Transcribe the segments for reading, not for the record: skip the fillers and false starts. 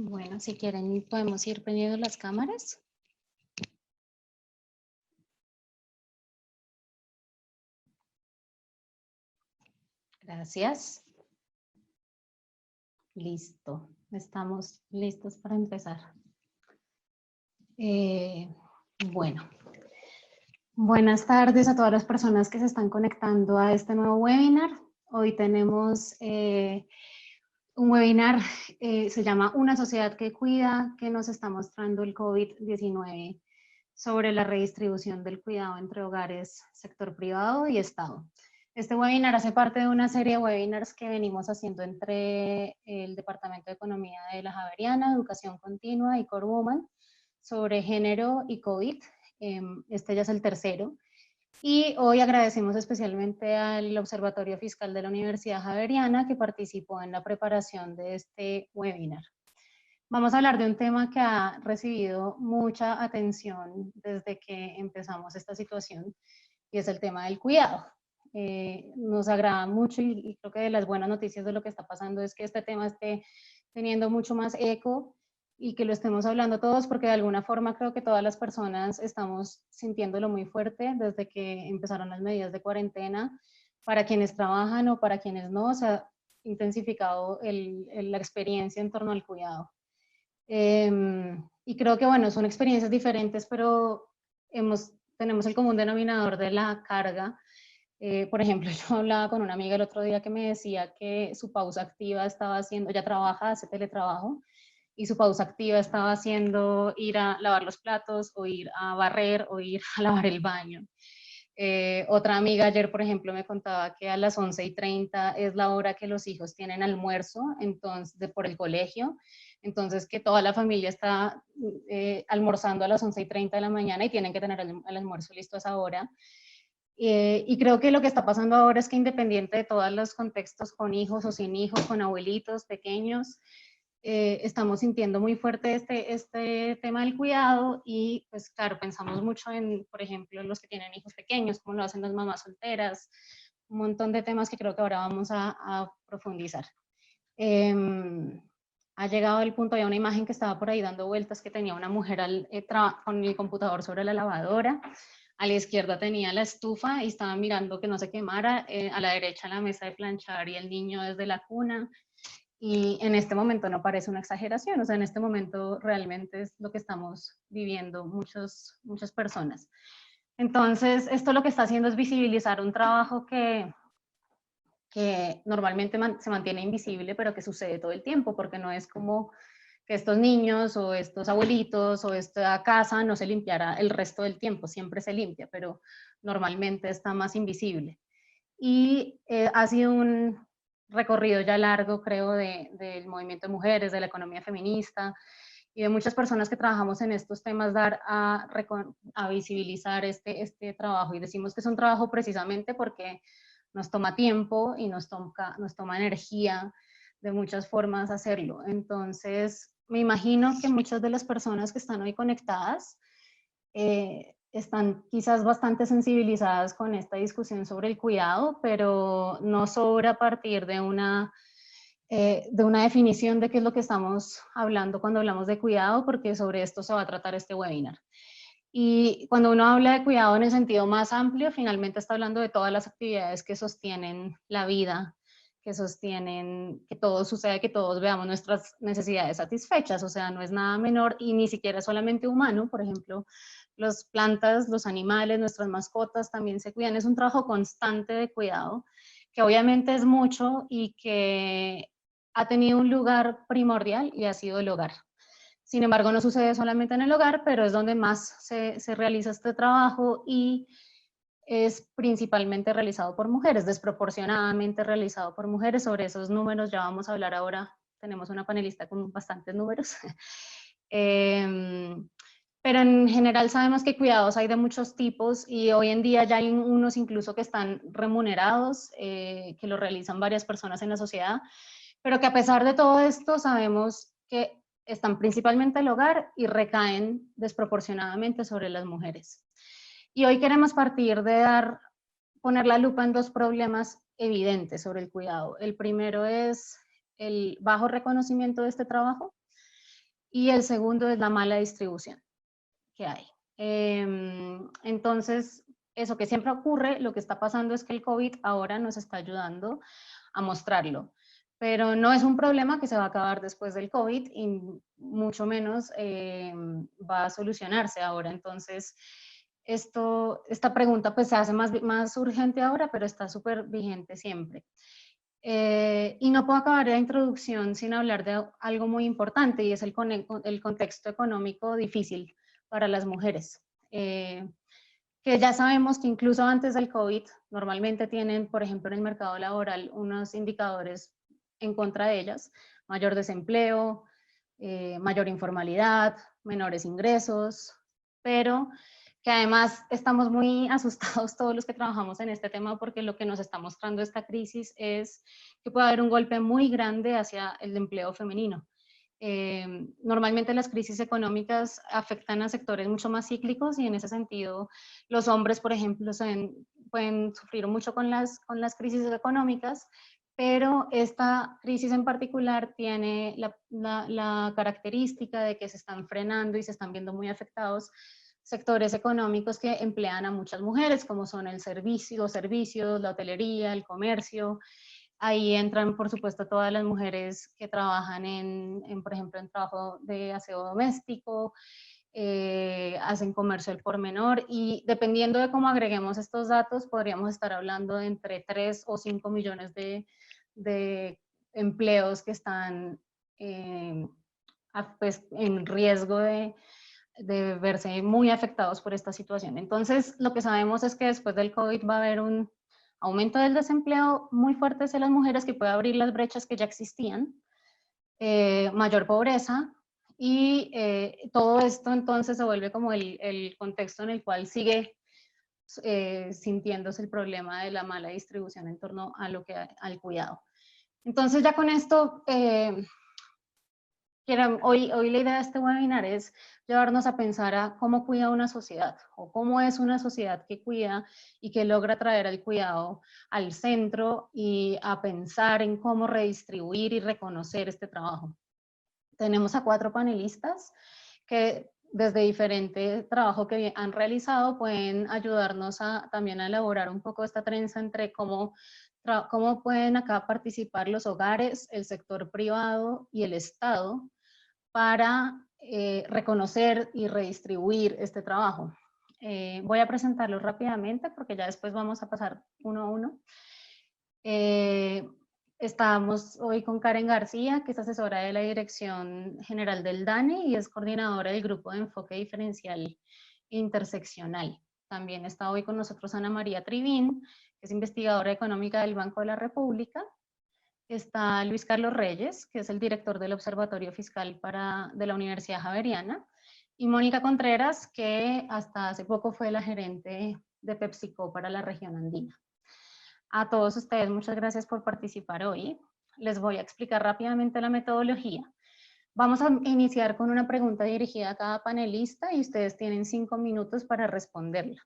Bueno, si quieren podemos ir prendiendo las cámaras. Gracias. Listo, estamos listos para empezar. Bueno, buenas tardes a todas las personas que se están conectando a este nuevo webinar. Hoy tenemos un webinar, se llama Una sociedad que cuida, que nos está mostrando el COVID-19 sobre la redistribución del cuidado entre hogares, sector privado y Estado. Este webinar hace parte de una serie de webinars que venimos haciendo entre el Departamento de Economía de la Javeriana, Educación Continua y Core Woman sobre género y COVID. Este ya es el tercero. Y hoy agradecemos especialmente al Observatorio Fiscal de la Universidad Javeriana que participó en la preparación de este webinar. Vamos a hablar de un tema que ha recibido mucha atención desde que empezamos esta situación y es el tema del cuidado. Nos agrada mucho y creo que de las buenas noticias de lo que está pasando es que este tema esté teniendo mucho más eco y que lo estemos hablando todos, porque de alguna forma creo que todas las personas estamos sintiéndolo muy fuerte desde que empezaron las medidas de cuarentena. Para quienes trabajan o para quienes no, se ha intensificado la experiencia en torno al cuidado. Y creo que, bueno, son experiencias diferentes, pero tenemos el común denominador de la carga. Por ejemplo, yo hablaba con una amiga el otro día que me decía que su pausa activa estaba haciendo, ella trabaja, hace teletrabajo, y su pausa activa estaba haciendo ir a lavar los platos, o ir a barrer, o ir a lavar el baño. Otra amiga ayer, por ejemplo, me contaba que a las 11:30 es la hora que los hijos tienen almuerzo entonces, por el colegio, entonces que toda la familia está almorzando a las 11:30 de la mañana y tienen que tener el almuerzo listo a esa hora. Y creo que lo que está pasando ahora es que independiente de todos los contextos, con hijos o sin hijos, con abuelitos pequeños, estamos sintiendo muy fuerte este tema del cuidado y pues claro, pensamos mucho en, por ejemplo, los que tienen hijos pequeños, como lo hacen las mamás solteras, un montón de temas que creo que ahora vamos a profundizar. Ha llegado el punto, había una imagen que estaba por ahí dando vueltas que tenía una mujer con el computador sobre la lavadora, a la izquierda tenía la estufa y estaba mirando que no se quemara, a la derecha la mesa de planchar y el niño desde la cuna. Y en este momento no parece una exageración, o sea, en este momento realmente es lo que estamos viviendo muchas personas. Entonces, esto lo que está haciendo es visibilizar un trabajo que normalmente se mantiene invisible, pero que sucede todo el tiempo, porque no es como que estos niños o estos abuelitos o esta casa no se limpiara el resto del tiempo, siempre se limpia, pero normalmente está más invisible. Y ha sido un recorrido ya largo, creo, del movimiento de mujeres, de la economía feminista y de muchas personas que trabajamos en estos temas, dar a visibilizar este trabajo. Y decimos que es un trabajo precisamente porque nos toma tiempo y nos toma energía de muchas formas hacerlo. Entonces, me imagino que muchas de las personas que están hoy conectadas están quizás bastante sensibilizadas con esta discusión sobre el cuidado, pero no sobra partir de una definición de qué es lo que estamos hablando cuando hablamos de cuidado, porque sobre esto se va a tratar este webinar. Y cuando uno habla de cuidado en el sentido más amplio, finalmente está hablando de todas las actividades que sostienen la vida, que sostienen que todo sucede, que todos veamos nuestras necesidades satisfechas, o sea, no es nada menor y ni siquiera solamente humano. Por ejemplo, las plantas, los animales, nuestras mascotas también se cuidan. Es un trabajo constante de cuidado, que obviamente es mucho y que ha tenido un lugar primordial y ha sido el hogar. Sin embargo, no sucede solamente en el hogar, pero es donde más se realiza este trabajo y es principalmente realizado por mujeres, desproporcionadamente realizado por mujeres. Sobre esos números ya vamos a hablar ahora. Tenemos una panelista con bastantes números. Pero en general sabemos que cuidados hay de muchos tipos y hoy en día ya hay unos incluso que están remunerados, que lo realizan varias personas en la sociedad, pero que a pesar de todo esto sabemos que están principalmente en el hogar y recaen desproporcionadamente sobre las mujeres. Y hoy queremos partir de poner la lupa en dos problemas evidentes sobre el cuidado. El primero es el bajo reconocimiento de este trabajo y el segundo es la mala distribución que hay. Entonces, eso que siempre ocurre, lo que está pasando es que el COVID ahora nos está ayudando a mostrarlo, pero no es un problema que se va a acabar después del COVID y mucho menos va a solucionarse ahora. Entonces, esta pregunta pues se hace más urgente ahora, pero está súper vigente siempre. Y no puedo acabar la introducción sin hablar de algo muy importante, y es el contexto económico difícil para las mujeres. Que ya sabemos que incluso antes del COVID normalmente tienen, por ejemplo, en el mercado laboral unos indicadores en contra de ellas: mayor desempleo, mayor informalidad, menores ingresos, pero que además estamos muy asustados todos los que trabajamos en este tema, porque lo que nos está mostrando esta crisis es que puede haber un golpe muy grande hacia el empleo femenino. Normalmente las crisis económicas afectan a sectores mucho más cíclicos, y en ese sentido los hombres, por ejemplo, pueden sufrir mucho con las crisis económicas, pero esta crisis en particular tiene la característica de que se están frenando y se están viendo muy afectados sectores económicos que emplean a muchas mujeres, como son los servicios, la hotelería, el comercio. Ahí entran, por supuesto, todas las mujeres que trabajan por ejemplo, en trabajo de aseo doméstico, hacen comercio al por menor, y dependiendo de cómo agreguemos estos datos, podríamos estar hablando de entre 3 o 5 millones de empleos que están pues, en riesgo de verse muy afectados por esta situación. Entonces, lo que sabemos es que después del COVID va a haber un aumento del desempleo muy fuerte hacia las mujeres, que puede abrir las brechas que ya existían, mayor pobreza, y todo esto entonces se vuelve como el contexto en el cual sigue sintiéndose el problema de la mala distribución en torno a al cuidado. Entonces, ya con esto, hoy la idea de este webinar es llevarnos a pensar a cómo cuida una sociedad, o cómo es una sociedad que cuida y que logra traer el cuidado al centro, y a pensar en cómo redistribuir y reconocer este trabajo. Tenemos a 4 panelistas que desde diferente trabajo que han realizado pueden ayudarnos también a elaborar un poco esta trenza entre cómo pueden acá participar los hogares, el sector privado y el Estado para reconocer y redistribuir este trabajo. Voy a presentarlo rápidamente porque ya después vamos a pasar uno a uno. Estamos hoy con Karen García, que es asesora de la Dirección General del DANE y es coordinadora del Grupo de Enfoque Diferencial Interseccional. También está hoy con nosotros Ana María Trivín, que es investigadora económica del Banco de la República. Está Luis Carlos Reyes, que es el director del Observatorio Fiscal de la Universidad Javeriana, y Mónica Contreras, que hasta hace poco fue la gerente de PepsiCo para la región andina. A todos ustedes, muchas gracias por participar hoy. Les voy a explicar rápidamente la metodología. Vamos a iniciar con una pregunta dirigida a cada panelista y ustedes tienen 5 minutos para responderla.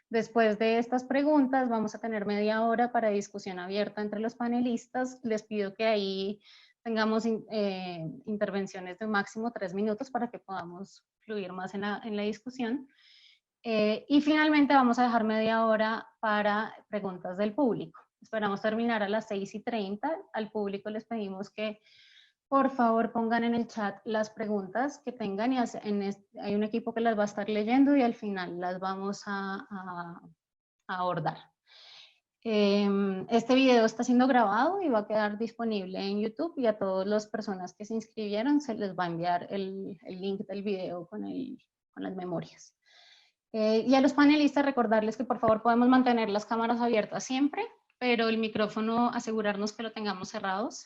Después de estas preguntas vamos a tener media hora para discusión abierta entre los panelistas. Les pido que ahí tengamos intervenciones de máximo 3 minutos para que podamos fluir más en la discusión. Y finalmente vamos a dejar media hora para preguntas del público. Esperamos terminar a las 6:30. Al público les pedimos que por favor pongan en el chat las preguntas que tengan, y hay un equipo que las va a estar leyendo y al final las vamos a abordar. Este video está siendo grabado y va a quedar disponible en YouTube, y a todas las personas que se inscribieron se les va a enviar el link del video con las memorias. Y a los panelistas recordarles que por favor podemos mantener las cámaras abiertas siempre, pero el micrófono asegurarnos que lo tengamos cerrados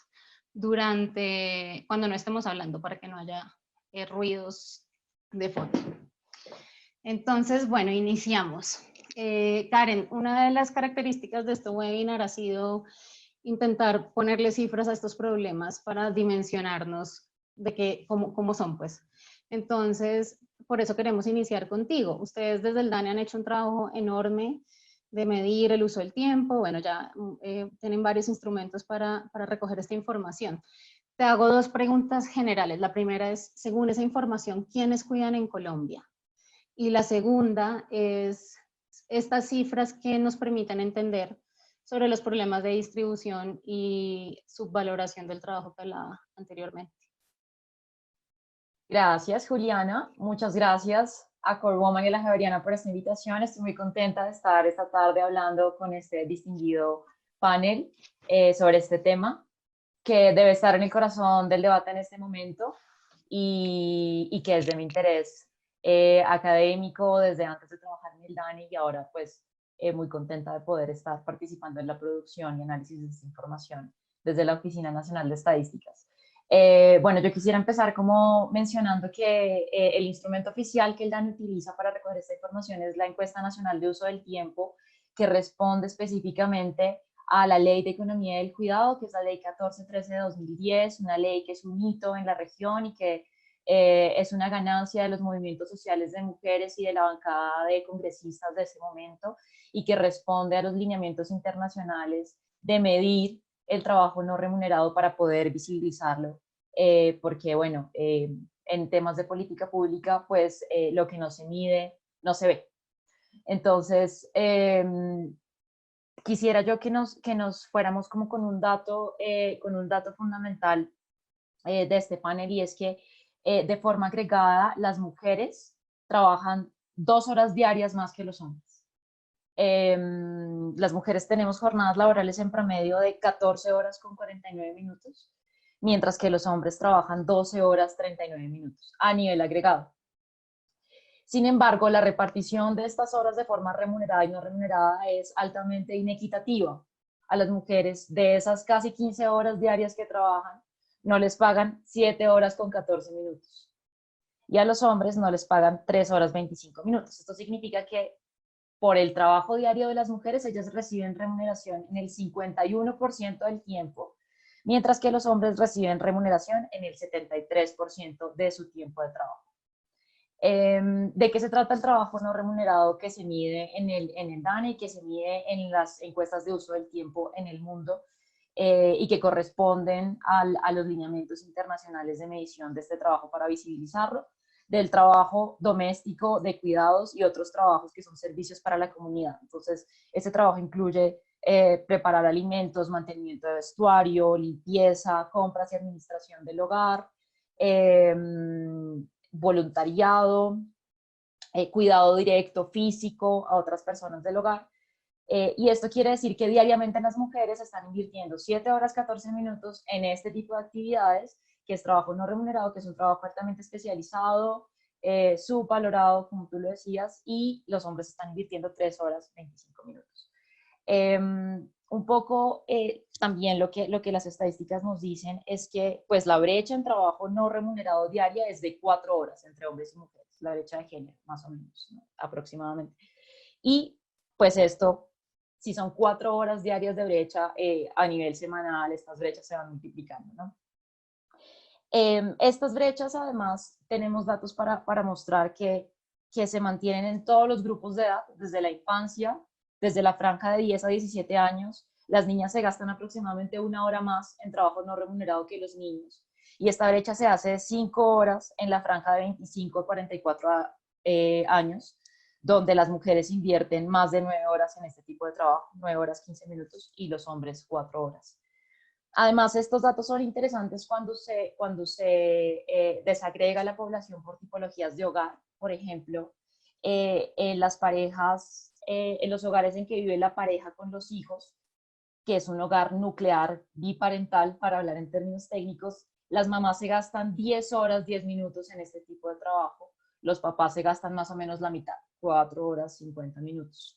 cuando no estemos hablando, para que no haya ruidos de fondo. Entonces, bueno, iniciamos. Karen, una de las características de este webinar ha sido intentar ponerle cifras a estos problemas para dimensionarnos de cómo son, pues. Entonces, por eso queremos iniciar contigo. Ustedes desde el DANE han hecho un trabajo enorme de medir el uso del tiempo. Bueno, ya tienen varios instrumentos para recoger esta información. te hago dos preguntas generales. La primera es, según esa información, ¿quiénes cuidan en Colombia? Y la segunda es estas cifras que nos permiten entender sobre los problemas de distribución y subvaloración del trabajo que hablaba anteriormente. Gracias, Juliana. Muchas gracias a Core Woman y la Javeriana por esta invitación. Estoy muy contenta de estar esta tarde hablando con este distinguido panel sobre este tema que debe estar en el corazón del debate en este momento y que es de mi interés académico desde antes de trabajar en el DANE y ahora pues muy contenta de poder estar participando en la producción y análisis de esta información desde la Oficina Nacional de Estadísticas. Bueno, yo quisiera empezar como mencionando que el instrumento oficial que el DANE utiliza para recoger esta información es la Encuesta Nacional de Uso del Tiempo, que responde específicamente a la Ley de Economía del Cuidado, que es la Ley 1413 de 2010, una ley que es un hito en la región y que es una ganancia de los movimientos sociales de mujeres y de la bancada de congresistas de ese momento y que responde a los lineamientos internacionales de medir el trabajo no remunerado para poder visibilizarlo, porque bueno, en temas de política pública, pues lo que no se mide no se ve. Entonces, quisiera yo que nos fuéramos como con un dato fundamental de este panel y es que de forma agregada las mujeres trabajan 2 horas diarias más que los hombres. Las mujeres tenemos jornadas laborales en promedio de 14 horas con 49 minutos, mientras que los hombres trabajan 12 horas 39 minutos a nivel agregado. Sin embargo, la repartición de estas horas de forma remunerada y no remunerada es altamente inequitativa. A las mujeres de esas casi 15 horas diarias que trabajan, no les pagan 7 horas con 14 minutos. Y a los hombres no les pagan 3 horas 25 minutos. Esto significa que por el trabajo diario de las mujeres, ellas reciben remuneración en el 51% del tiempo, mientras que los hombres reciben remuneración en el 73% de su tiempo de trabajo. ¿De qué se trata el trabajo no remunerado que se mide en el DANE y que se mide en las encuestas de uso del tiempo en el mundo y que corresponden a los lineamientos internacionales de medición de este trabajo para visibilizarlo? Del trabajo doméstico, de cuidados y otros trabajos que son servicios para la comunidad. Entonces, ese trabajo incluye preparar alimentos, mantenimiento de vestuario, limpieza, compras y administración del hogar, voluntariado, cuidado directo físico a otras personas del hogar. Y esto quiere decir que diariamente las mujeres están invirtiendo 7 horas 14 minutos en este tipo de actividades, que es trabajo no remunerado, que es un trabajo altamente especializado, subvalorado, como tú lo decías, y los hombres están invirtiendo 3 horas 25 minutos. Un poco también lo que las estadísticas nos dicen es que pues la brecha en trabajo no remunerado diaria es de 4 horas entre hombres y mujeres, la brecha de género, más o menos, ¿no? Aproximadamente. Y pues esto, si son 4 horas diarias de brecha, a nivel semanal estas brechas se van multiplicando, ¿no? Estas brechas, además, tenemos datos para mostrar que se mantienen en todos los grupos de edad, desde la infancia, desde la franja de 10 a 17 años. Las niñas se gastan aproximadamente 1 hora más en trabajo no remunerado que los niños. Y esta brecha se hace de 5 horas en la franja de 25 a 44 años, donde las mujeres invierten más de 9 horas en este tipo de trabajo, 9 horas 15 minutos, y los hombres 4 horas. Además, estos datos son interesantes cuando se desagrega la población por tipologías de hogar. Por ejemplo, en las parejas, en los hogares en que vive la pareja con los hijos, que es un hogar nuclear biparental, para hablar en términos técnicos, las mamás se gastan 10 horas, 10 minutos en este tipo de trabajo. Los papás se gastan más o menos la mitad, 4 horas, 50 minutos.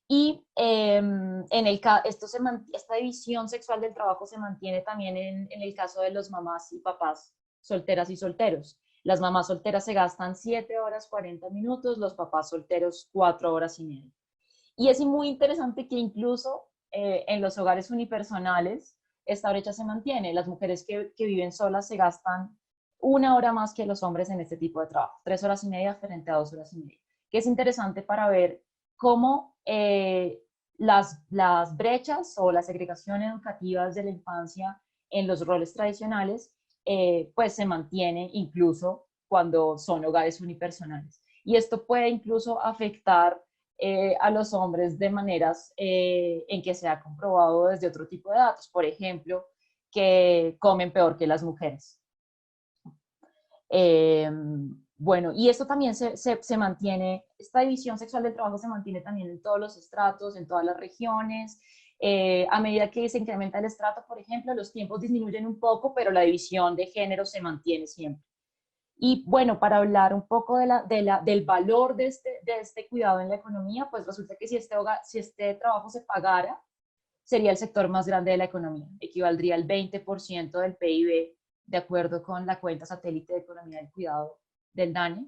Y esta división sexual del trabajo se mantiene también en el caso de los mamás y papás solteras y solteros. Las mamás solteras se gastan 7 horas 40 minutos, los papás solteros 4 horas y media. Y es muy interesante que incluso en los hogares unipersonales esta brecha se mantiene. Las mujeres que viven solas se gastan 1 hora más que los hombres en este tipo de trabajo, 3 horas y media frente a 2 horas y media, que es interesante para ver cómo las brechas o las segregaciones educativas de la infancia en los roles tradicionales, pues se mantiene incluso cuando son hogares unipersonales. Y esto puede incluso afectar a los hombres de maneras en que se ha comprobado desde otro tipo de datos. Por ejemplo, que comen peor que las mujeres. Bueno, y esto también se mantiene, esta división sexual del trabajo se mantiene también en todos los estratos, en todas las regiones. A medida que se incrementa el estrato, por ejemplo, los tiempos disminuyen un poco, pero la división de género se mantiene siempre. Y bueno, para hablar un poco del valor de este cuidado en la economía, pues resulta que si este trabajo se pagara, sería el sector más grande de la economía, equivaldría al 20% del PIB, de acuerdo con la cuenta satélite de economía del cuidado del DANE,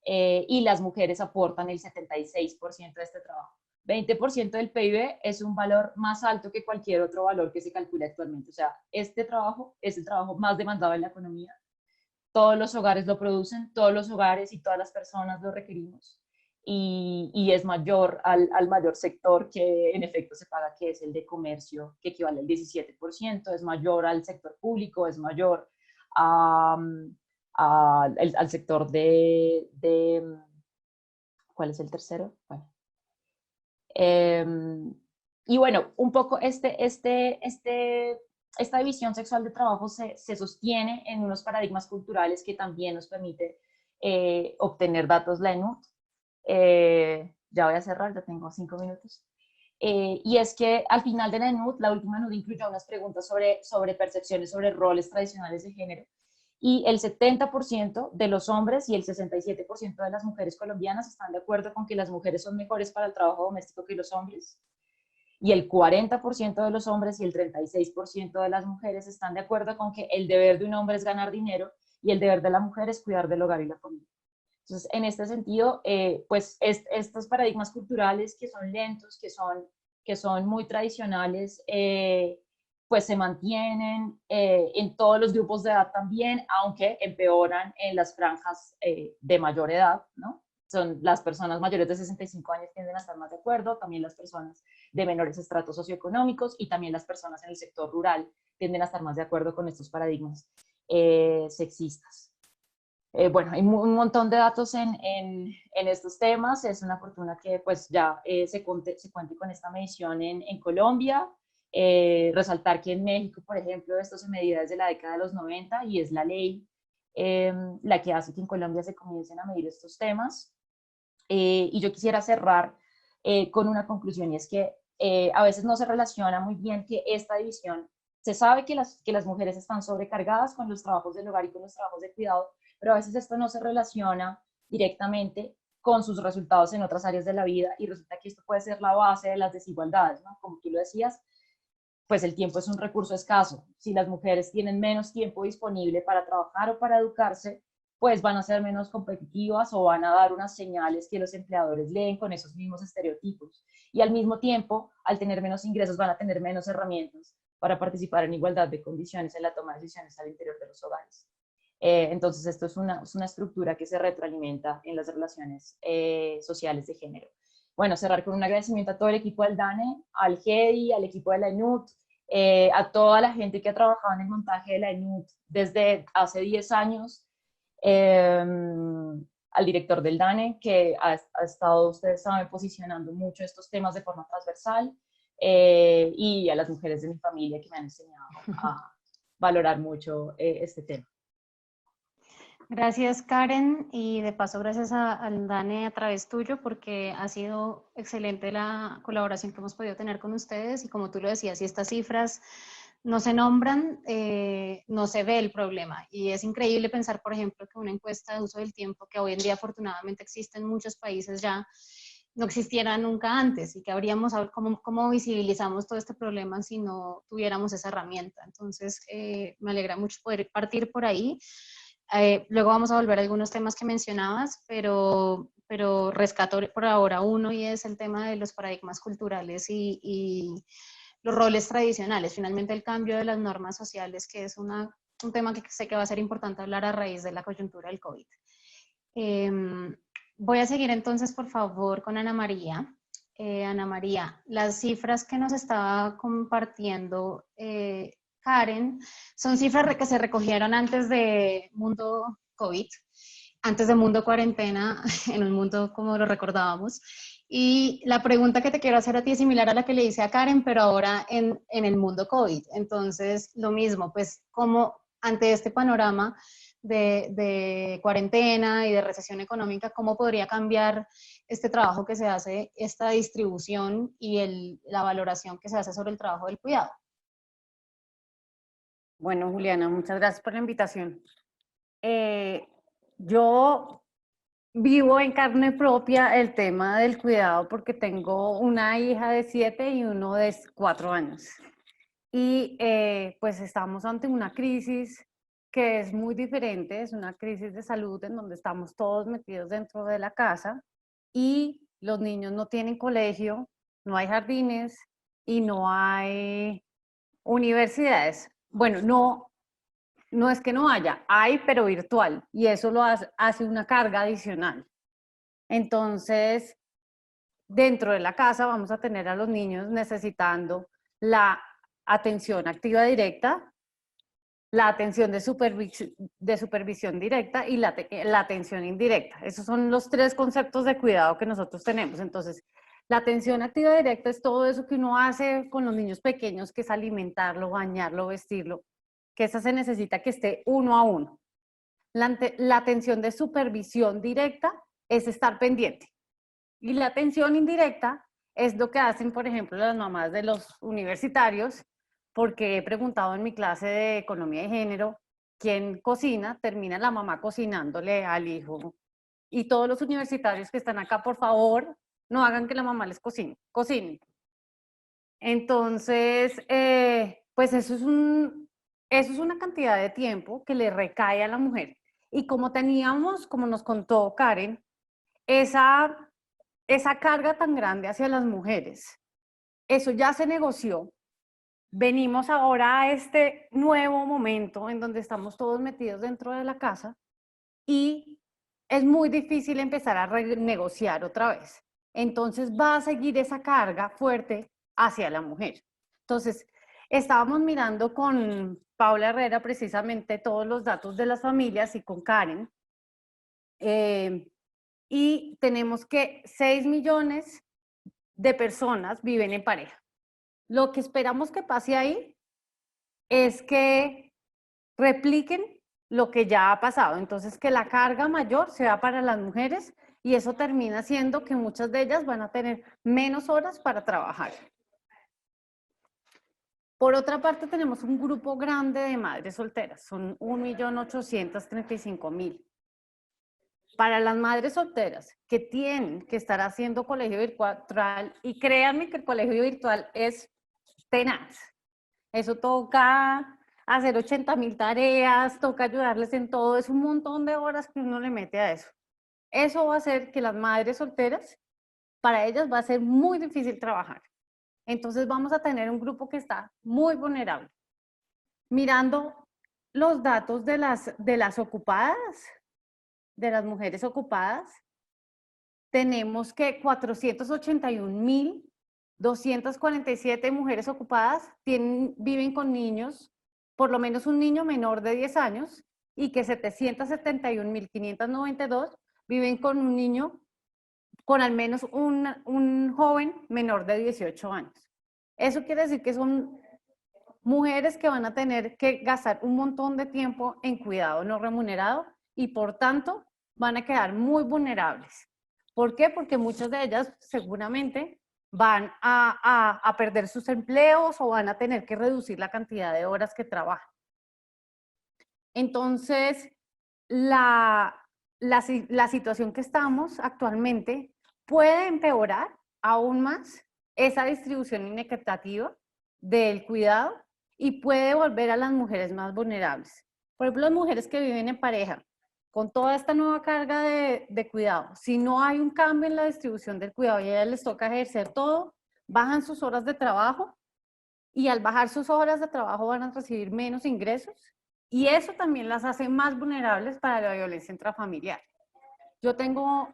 y las mujeres aportan el 76% de este trabajo. 20% del PIB es un valor más alto que cualquier otro valor que se calcule actualmente. O sea, este trabajo es el trabajo más demandado en la economía. Todos los hogares lo producen, todos los hogares y todas las personas lo requerimos. Y es mayor al mayor sector que en efecto se paga, que es el de comercio, que equivale al 17%, es mayor al sector público, es mayor a, al sector ¿cuál es el tercero? Bueno, y bueno, un poco esta división sexual de trabajo se sostiene en unos paradigmas culturales que también nos permite obtener datos LENUT. Ya voy a cerrar, ya tengo 5 minutos. Y es que al final de la ENUD, la última ENUD incluyó unas preguntas sobre percepciones, sobre roles tradicionales de género, y el 70% de los hombres y el 67% de las mujeres colombianas están de acuerdo con que las mujeres son mejores para el trabajo doméstico que los hombres, y el 40% de los hombres y el 36% de las mujeres están de acuerdo con que el deber de un hombre es ganar dinero y el deber de la mujer es cuidar del hogar y la familia. Entonces, en este sentido, pues estos paradigmas culturales que son lentos, que son muy tradicionales, pues se mantienen en todos los grupos de edad también, aunque empeoran en las franjas de mayor edad, ¿no? Son las personas mayores de 65 años tienden a estar más de acuerdo, también las personas de menores estratos socioeconómicos y también las personas en el sector rural tienden a estar más de acuerdo con estos paradigmas sexistas. Bueno, hay un montón de datos en estos temas. Es una fortuna que pues ya se cuente con esta medición en Colombia. Resaltar que en México, por ejemplo, esto se medía desde la década de los 90 y es la ley la que hace que en Colombia se comiencen a medir estos temas. Y yo quisiera cerrar con una conclusión, y es que a veces no se relaciona muy bien que esta división, se sabe que las mujeres están sobrecargadas con los trabajos del hogar y con los trabajos de cuidado, pero a veces esto no se relaciona directamente con sus resultados en otras áreas de la vida, y resulta que esto puede ser la base de las desigualdades, ¿no? Como tú lo decías, pues el tiempo es un recurso escaso. Si las mujeres tienen menos tiempo disponible para trabajar o para educarse, pues van a ser menos competitivas o van a dar unas señales que los empleadores leen con esos mismos estereotipos. Y al mismo tiempo, al tener menos ingresos, van a tener menos herramientas para participar en igualdad de condiciones en la toma de decisiones al interior de los hogares. Entonces, esto es una estructura que se retroalimenta en las relaciones sociales de género. Bueno, cerrar con un agradecimiento a todo el equipo del DANE, al GEDI, al equipo de la ENUT, a toda la gente que ha trabajado en el montaje de la ENUT desde hace 10 años, al director del DANE, que ha estado, ustedes saben, posicionando mucho estos temas de forma transversal, y a las mujeres de mi familia que me han enseñado a valorar mucho este tema. Gracias, Karen, y de paso gracias al DANE a través tuyo, porque ha sido excelente la colaboración que hemos podido tener con ustedes, y como tú lo decías, si estas cifras no se nombran, no se ve el problema. Y es increíble pensar, por ejemplo, que una encuesta de uso del tiempo, que hoy en día afortunadamente existe en muchos países ya, no existiera nunca antes, y que habríamos, cómo visibilizamos todo este problema si no tuviéramos esa herramienta. Entonces, me alegra mucho poder partir por ahí. Luego vamos a volver a algunos temas que mencionabas, pero rescato por ahora uno, y es el tema de los paradigmas culturales y los roles tradicionales. Finalmente, el cambio de las normas sociales, que es un tema que sé que va a ser importante hablar a raíz de la coyuntura del COVID. Voy a seguir entonces, por favor, con Ana María. Ana María, las cifras que nos estaba compartiendo Karen son cifras que se recogieron antes de mundo COVID, antes de mundo cuarentena, en un mundo como lo recordábamos. Y la pregunta que te quiero hacer a ti es similar a la que le hice a Karen, pero ahora en el mundo COVID. Entonces, lo mismo, pues, como ante este panorama de cuarentena y de recesión económica, ¿cómo podría cambiar este trabajo que se hace, esta distribución y la valoración que se hace sobre el trabajo del cuidado? Bueno, Juliana, muchas gracias por la invitación. Yo vivo en carne propia el tema del cuidado porque tengo una hija de 7 y uno de 4 años. Y pues estamos ante una crisis que es muy diferente, es una crisis de salud en donde estamos todos metidos dentro de la casa y los niños no tienen colegio, no hay jardines y no hay universidades. Bueno, no es que no haya, hay, pero virtual, y eso lo hace una carga adicional. Entonces, dentro de la casa vamos a tener a los niños necesitando la atención activa directa, la atención de supervisión directa y la atención indirecta. Esos son los 3 conceptos de cuidado que nosotros tenemos. Entonces, la atención activa directa es todo eso que uno hace con los niños pequeños, que es alimentarlo, bañarlo, vestirlo, que esa se necesita que esté uno a uno. La atención de supervisión directa es estar pendiente. Y la atención indirecta es lo que hacen, por ejemplo, las mamás de los universitarios, porque he preguntado en mi clase de economía de género, ¿quién cocina? Termina la mamá cocinándole al hijo. Y todos los universitarios que están acá, por favor, no hagan que la mamá les cocine, cocinen. Entonces, pues eso es una cantidad de tiempo que le recae a la mujer. Y como teníamos, como nos contó Karen, esa carga tan grande hacia las mujeres, eso ya se negoció. Venimos ahora a este nuevo momento en donde estamos todos metidos dentro de la casa y es muy difícil empezar a renegociar otra vez. Entonces va a seguir esa carga fuerte hacia la mujer. Entonces, estábamos mirando con Paula Herrera precisamente todos los datos de las familias y con Karen. Y tenemos que 6 millones de personas viven en pareja. Lo que esperamos que pase ahí es que repliquen lo que ya ha pasado. Entonces, que la carga mayor sea para las mujeres y eso termina siendo que muchas de ellas van a tener menos horas para trabajar. Por otra parte, tenemos un grupo grande de madres solteras, son 1.835.000. Para las madres solteras que tienen que estar haciendo colegio virtual, y créanme que el colegio virtual es tenaz, eso toca hacer 80.000 tareas, toca ayudarles en todo, es un montón de horas que uno le mete a eso. Eso va a hacer que las madres solteras, para ellas va a ser muy difícil trabajar. Entonces vamos a tener un grupo que está muy vulnerable. Mirando los datos de las ocupadas, de las mujeres ocupadas, tenemos que 481.247 mujeres ocupadas viven con niños, por lo menos un niño menor de 10 años, y que 771.592 viven con un niño, con al menos un joven menor de 18 años. Eso quiere decir que son mujeres que van a tener que gastar un montón de tiempo en cuidado no remunerado y por tanto van a quedar muy vulnerables. ¿Por qué? Porque muchas de ellas seguramente van a perder sus empleos o van a tener que reducir la cantidad de horas que trabajan. Entonces, la situación que estamos actualmente puede empeorar aún más esa distribución inequitativa del cuidado y puede volver a las mujeres más vulnerables. Por ejemplo, las mujeres que viven en pareja, con toda esta nueva carga de cuidado, si no hay un cambio en la distribución del cuidado y a ellas les toca ejercer todo, bajan sus horas de trabajo y al bajar sus horas de trabajo van a recibir menos ingresos y eso también las hace más vulnerables para la violencia intrafamiliar. Yo tengo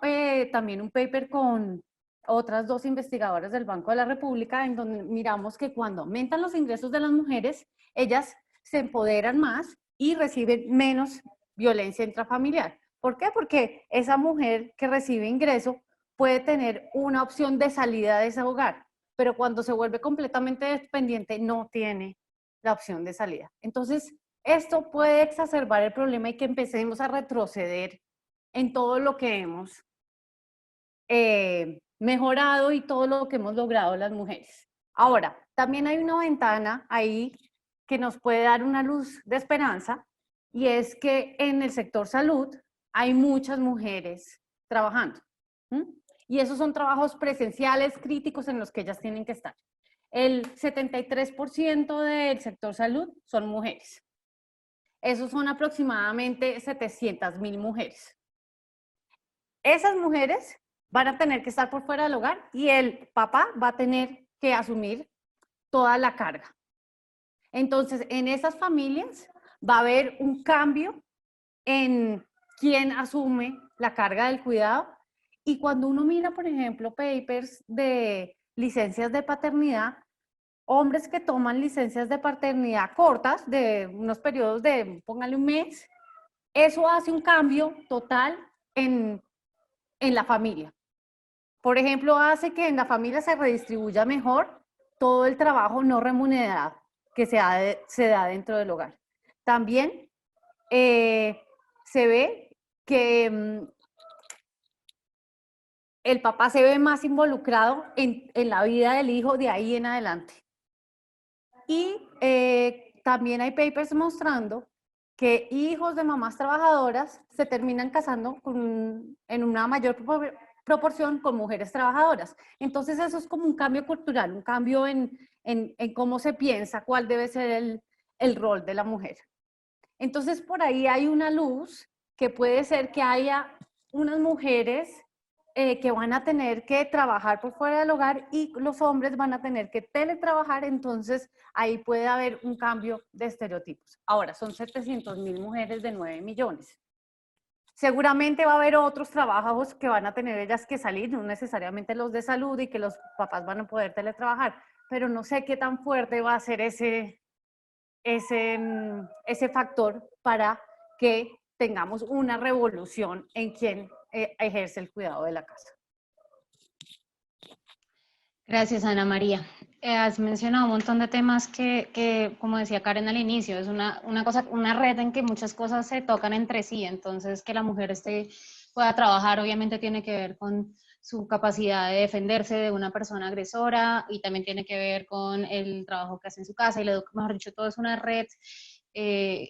también un paper con otras 2 investigadoras del Banco de la República en donde miramos que cuando aumentan los ingresos de las mujeres, ellas se empoderan más y reciben menos violencia intrafamiliar. ¿Por qué? Porque esa mujer que recibe ingreso puede tener una opción de salida de ese hogar, pero cuando se vuelve completamente dependiente no tiene la opción de salida. Entonces, esto puede exacerbar el problema y que empecemos a retroceder en todo lo que hemos mejorado y todo lo que hemos logrado las mujeres. Ahora, también hay una ventana ahí que nos puede dar una luz de esperanza, y es que en el sector salud hay muchas mujeres trabajando. Y esos son trabajos presenciales críticos en los que ellas tienen que estar. El 73% del sector salud son mujeres. Esos son aproximadamente 700.000 mujeres. Esas mujeres van a tener que estar por fuera del hogar y el papá va a tener que asumir toda la carga. Entonces, en esas familias va a haber un cambio en quién asume la carga del cuidado. Y cuando uno mira, por ejemplo, papers de licencias de paternidad, hombres que toman licencias de paternidad cortas, de unos periodos de, póngale un mes, eso hace un cambio total en la familia. Por ejemplo, hace que en la familia se redistribuya mejor todo el trabajo no remunerado que se da dentro del hogar. También se ve que el papá se ve más involucrado en la vida del hijo de ahí en adelante. Y también hay papers mostrando que hijos de mamás trabajadoras se terminan casando en una mayor proporción con mujeres trabajadoras. Entonces eso es como un cambio cultural, un cambio en cómo se piensa cuál debe ser el rol de la mujer. Entonces por ahí hay una luz que puede ser que haya unas mujeres que van a tener que trabajar por fuera del hogar y los hombres van a tener que teletrabajar, entonces ahí puede haber un cambio de estereotipos. Ahora, son 700.000 mujeres de 9 millones. Seguramente va a haber otros trabajos que van a tener ellas que salir, no necesariamente los de salud y que los papás van a poder teletrabajar, pero no sé qué tan fuerte va a ser ese factor para que tengamos una revolución en quien ejerce el cuidado de la casa. Gracias, Ana María. Has mencionado un montón de temas que, como decía Karen al inicio, es una red en que muchas cosas se tocan entre sí, entonces que la mujer pueda trabajar obviamente tiene que ver con su capacidad de defenderse de una persona agresora y también tiene que ver con el trabajo que hace en su casa y mejor dicho, todo es una red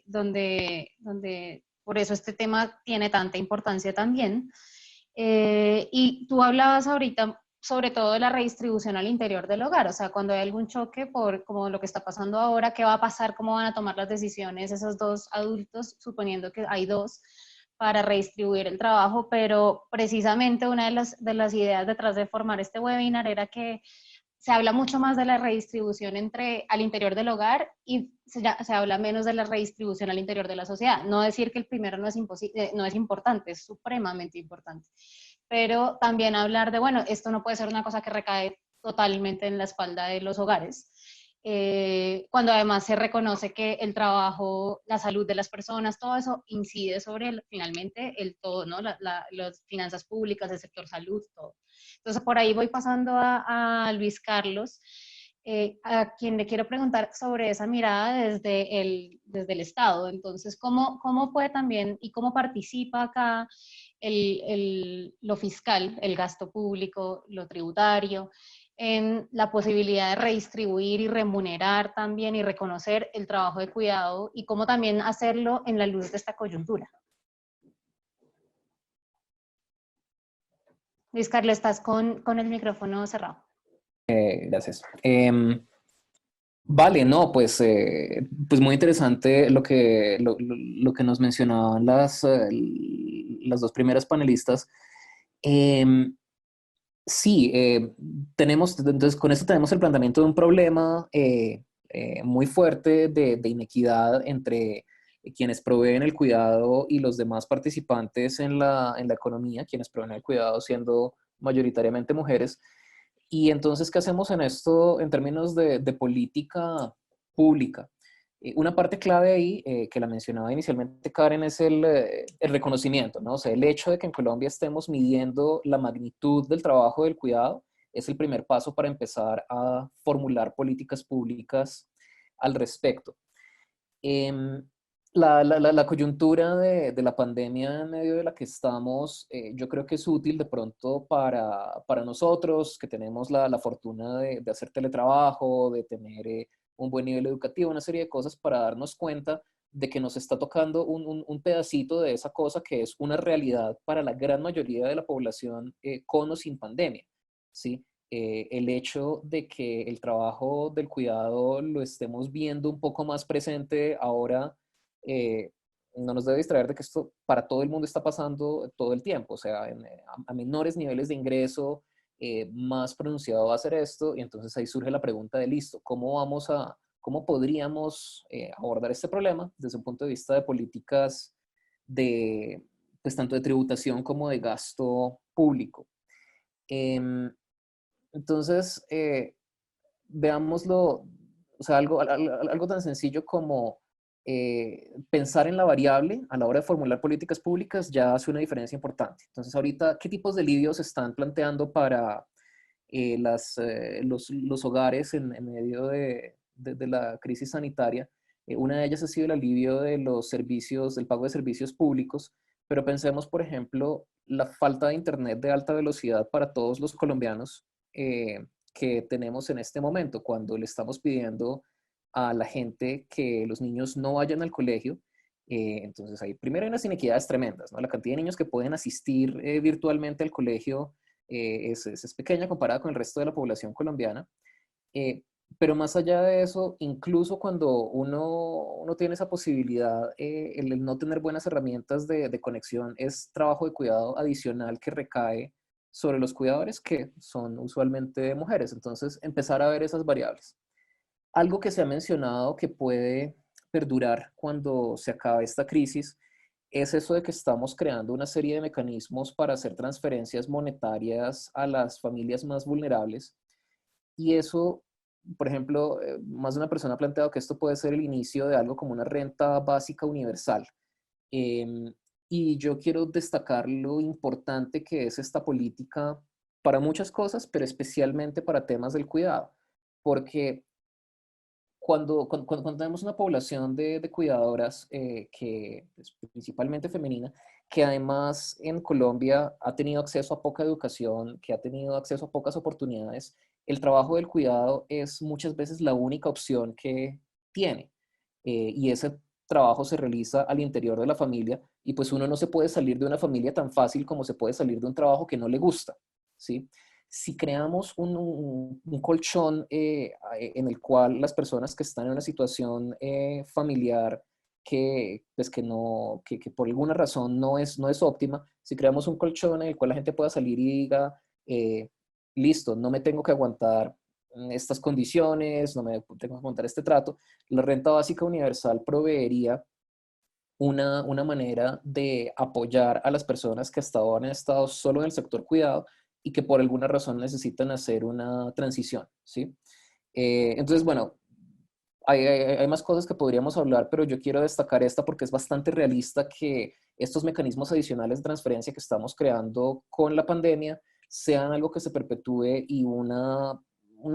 donde por eso este tema tiene tanta importancia también. Y tú hablabas ahorita sobre todo de la redistribución al interior del hogar, o sea, cuando hay algún choque por como lo que está pasando ahora, ¿qué va a pasar? ¿Cómo van a tomar las decisiones esos dos adultos, suponiendo que hay dos, para redistribuir el trabajo? Pero precisamente una de las ideas detrás de formar este webinar era que se habla mucho más de la redistribución al interior del hogar y se habla menos de la redistribución al interior de la sociedad. No decir que el primero no es importante, es supremamente importante. Pero también hablar de, bueno, esto no puede ser una cosa que recae totalmente en la espalda de los hogares, cuando además se reconoce que el trabajo, la salud de las personas, todo eso incide sobre finalmente el todo, ¿no? Las finanzas públicas, el sector salud, todo. Entonces por ahí voy pasando a Luis Carlos, a quien le quiero preguntar sobre esa mirada desde el Estado. Entonces, ¿cómo puede también y cómo participa acá lo fiscal, el gasto público, lo tributario, en la posibilidad de redistribuir y remunerar también y reconocer el trabajo de cuidado y cómo también hacerlo en la luz de esta coyuntura? Luis Carlos, estás con el micrófono cerrado. Gracias. Vale, no, pues muy interesante lo que nos mencionaban las dos primeras panelistas. Sí, entonces con esto tenemos el planteamiento de un problema muy fuerte de inequidad entre quienes proveen el cuidado y los demás participantes en la economía, quienes proveen el cuidado siendo mayoritariamente mujeres. Y entonces, ¿qué hacemos en esto en términos de política pública? Una parte clave ahí, que la mencionaba inicialmente Karen, es el reconocimiento, ¿no? O sea, el hecho de que en Colombia estemos midiendo la magnitud del trabajo del cuidado es el primer paso para empezar a formular políticas públicas al respecto. Em, la coyuntura de la pandemia en medio de la que estamos, yo creo que es útil de pronto para nosotros que tenemos la fortuna de hacer teletrabajo, de tener un buen nivel educativo, una serie de cosas para darnos cuenta de que nos está tocando un pedacito de esa cosa que es una realidad para la gran mayoría de la población con o sin pandemia, ¿sí? El hecho de que el trabajo del cuidado lo estemos viendo un poco más presente ahora, eh, no nos debe distraer de que esto para todo el mundo está pasando todo el tiempo, o sea, a menores niveles de ingreso, más pronunciado va a ser esto, y entonces ahí surge la pregunta de listo, ¿cómo podríamos abordar este problema desde un punto de vista de políticas de, pues tanto de tributación como de gasto público? Em, entonces, veámoslo, o sea, algo tan sencillo como pensar en la variable a la hora de formular políticas públicas ya hace una diferencia importante. Entonces, ahorita, ¿qué tipos de alivios se están planteando para los hogares en medio de la crisis sanitaria? Una de ellas ha sido el alivio de los servicios, del pago de servicios públicos, pero pensemos, por ejemplo, la falta de internet de alta velocidad para todos los colombianos que tenemos en este momento, cuando le estamos pidiendo a la gente que los niños no vayan al colegio. Entonces, ahí primero hay unas inequidades tremendas, ¿no? La cantidad de niños que pueden asistir virtualmente al colegio es pequeña comparada con el resto de la población colombiana. Eh, pero más allá de eso, incluso cuando uno tiene esa posibilidad, el no tener buenas herramientas de conexión es trabajo de cuidado adicional que recae sobre los cuidadores, que son usualmente mujeres. Entonces, empezar a ver esas variables. Algo que se ha mencionado que puede perdurar cuando se acabe esta crisis es eso de que estamos creando una serie de mecanismos para hacer transferencias monetarias a las familias más vulnerables. Y eso, por ejemplo, más de una persona ha planteado que esto puede ser el inicio de algo como una renta básica universal. Em, y yo quiero destacar lo importante que es esta política para muchas cosas, pero especialmente para temas del cuidado. Porque cuando tenemos una población de cuidadoras, que es principalmente femenina, que además en Colombia ha tenido acceso a poca educación, que ha tenido acceso a pocas oportunidades, el trabajo del cuidado es muchas veces la única opción que tiene. Y ese trabajo se realiza al interior de la familia, y pues uno no se puede salir de una familia tan fácil como se puede salir de un trabajo que no le gusta, ¿sí? Si creamos un colchón en el cual las personas que están en una situación familiar pues que por alguna razón no es óptima, si creamos un colchón en el cual la gente pueda salir y diga, listo, no me tengo que aguantar estas condiciones, no me tengo que aguantar este trato, la renta básica universal proveería una manera de apoyar a las personas que hasta ahora han estado solo en el sector cuidado y que por alguna razón necesitan hacer una transición, ¿sí? Entonces, bueno, hay más cosas que podríamos hablar, pero yo quiero destacar esta porque es bastante realista que estos mecanismos adicionales de transferencia que estamos creando con la pandemia sean algo que se perpetúe y una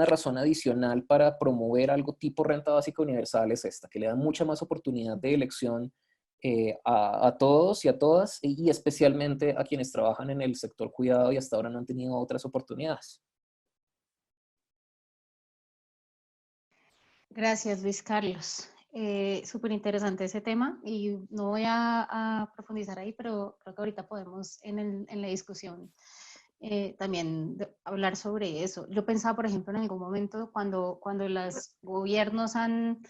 razón adicional para promover algo tipo renta básica universal es esta, que le da mucha más oportunidad de elección a todos y a todas, y especialmente a quienes trabajan en el sector cuidado y hasta ahora no han tenido otras oportunidades. Gracias, Luis Carlos. Súper interesante ese tema y no voy a profundizar ahí, pero creo que ahorita podemos en la discusión también hablar sobre eso. Yo pensaba, por ejemplo, en algún momento cuando los gobiernos han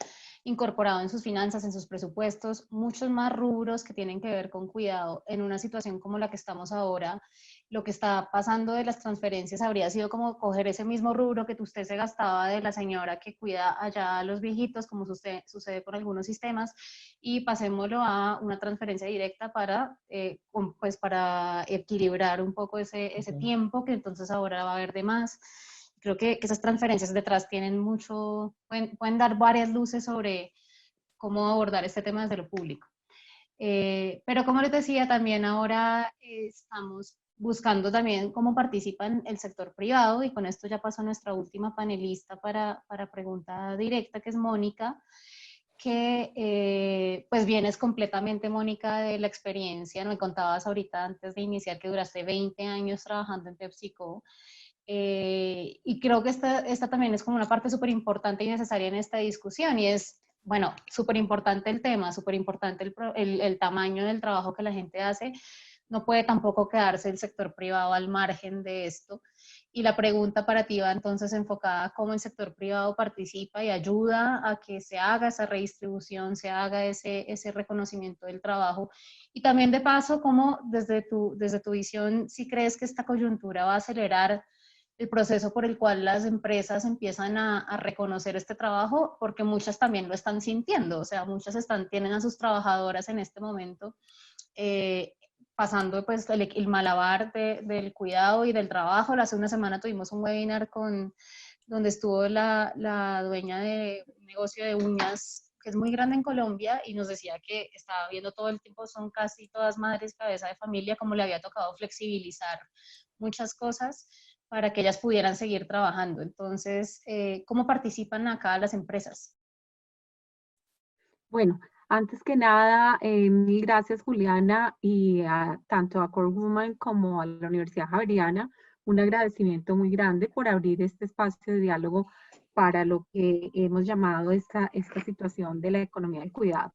incorporado en sus finanzas, en sus presupuestos, muchos más rubros que tienen que ver con cuidado en una situación como la que estamos ahora. Lo que está pasando de las transferencias habría sido como coger ese mismo rubro que usted se gastaba de la señora que cuida allá a los viejitos, como sucede con algunos sistemas, y pasémoslo a una transferencia directa pues para equilibrar un poco ese tiempo que entonces ahora va a haber de más. Creo que esas transferencias detrás tienen pueden dar varias luces cómo abordar este tema desde lo público. Pero como les decía, también ahora estamos buscando también cómo participa el sector privado, y con esto ya pasó nuestra última panelista para pregunta directa, que es Mónica, que pues vienes completamente, Mónica, de la experiencia. Me contabas ahorita antes de iniciar que duraste 20 años trabajando en PepsiCo, y creo que esta también es como una parte súper importante y necesaria en esta discusión, y es, bueno, súper importante el tema, súper importante el tamaño del trabajo que la gente hace. No puede tampoco quedarse el sector privado al margen de esto. Y la pregunta para ti va entonces enfocada a cómo el sector privado participa y ayuda a que se haga esa redistribución, se haga ese reconocimiento del trabajo. Y también de paso, cómo desde tu visión, si crees que esta coyuntura va a acelerar el proceso por el cual las empresas empiezan a reconocer este trabajo, porque muchas también lo están sintiendo. O sea, muchas tienen a sus trabajadoras en este momento eh, pasando pues el malabar del cuidado y del trabajo. Hace una semana tuvimos un webinar donde estuvo la dueña de un negocio de uñas que es muy grande en Colombia, y nos decía que estaba viendo todo el tiempo, son casi todas madres cabeza de familia, como le había tocado flexibilizar muchas cosas para que ellas pudieran seguir trabajando. Entonces, ¿cómo participan acá las empresas? Bueno, antes que nada, mil gracias, Juliana, y tanto a Core Woman como a la Universidad Javeriana, un agradecimiento muy grande por abrir este espacio de diálogo para lo que hemos llamado esta situación de la economía del cuidado.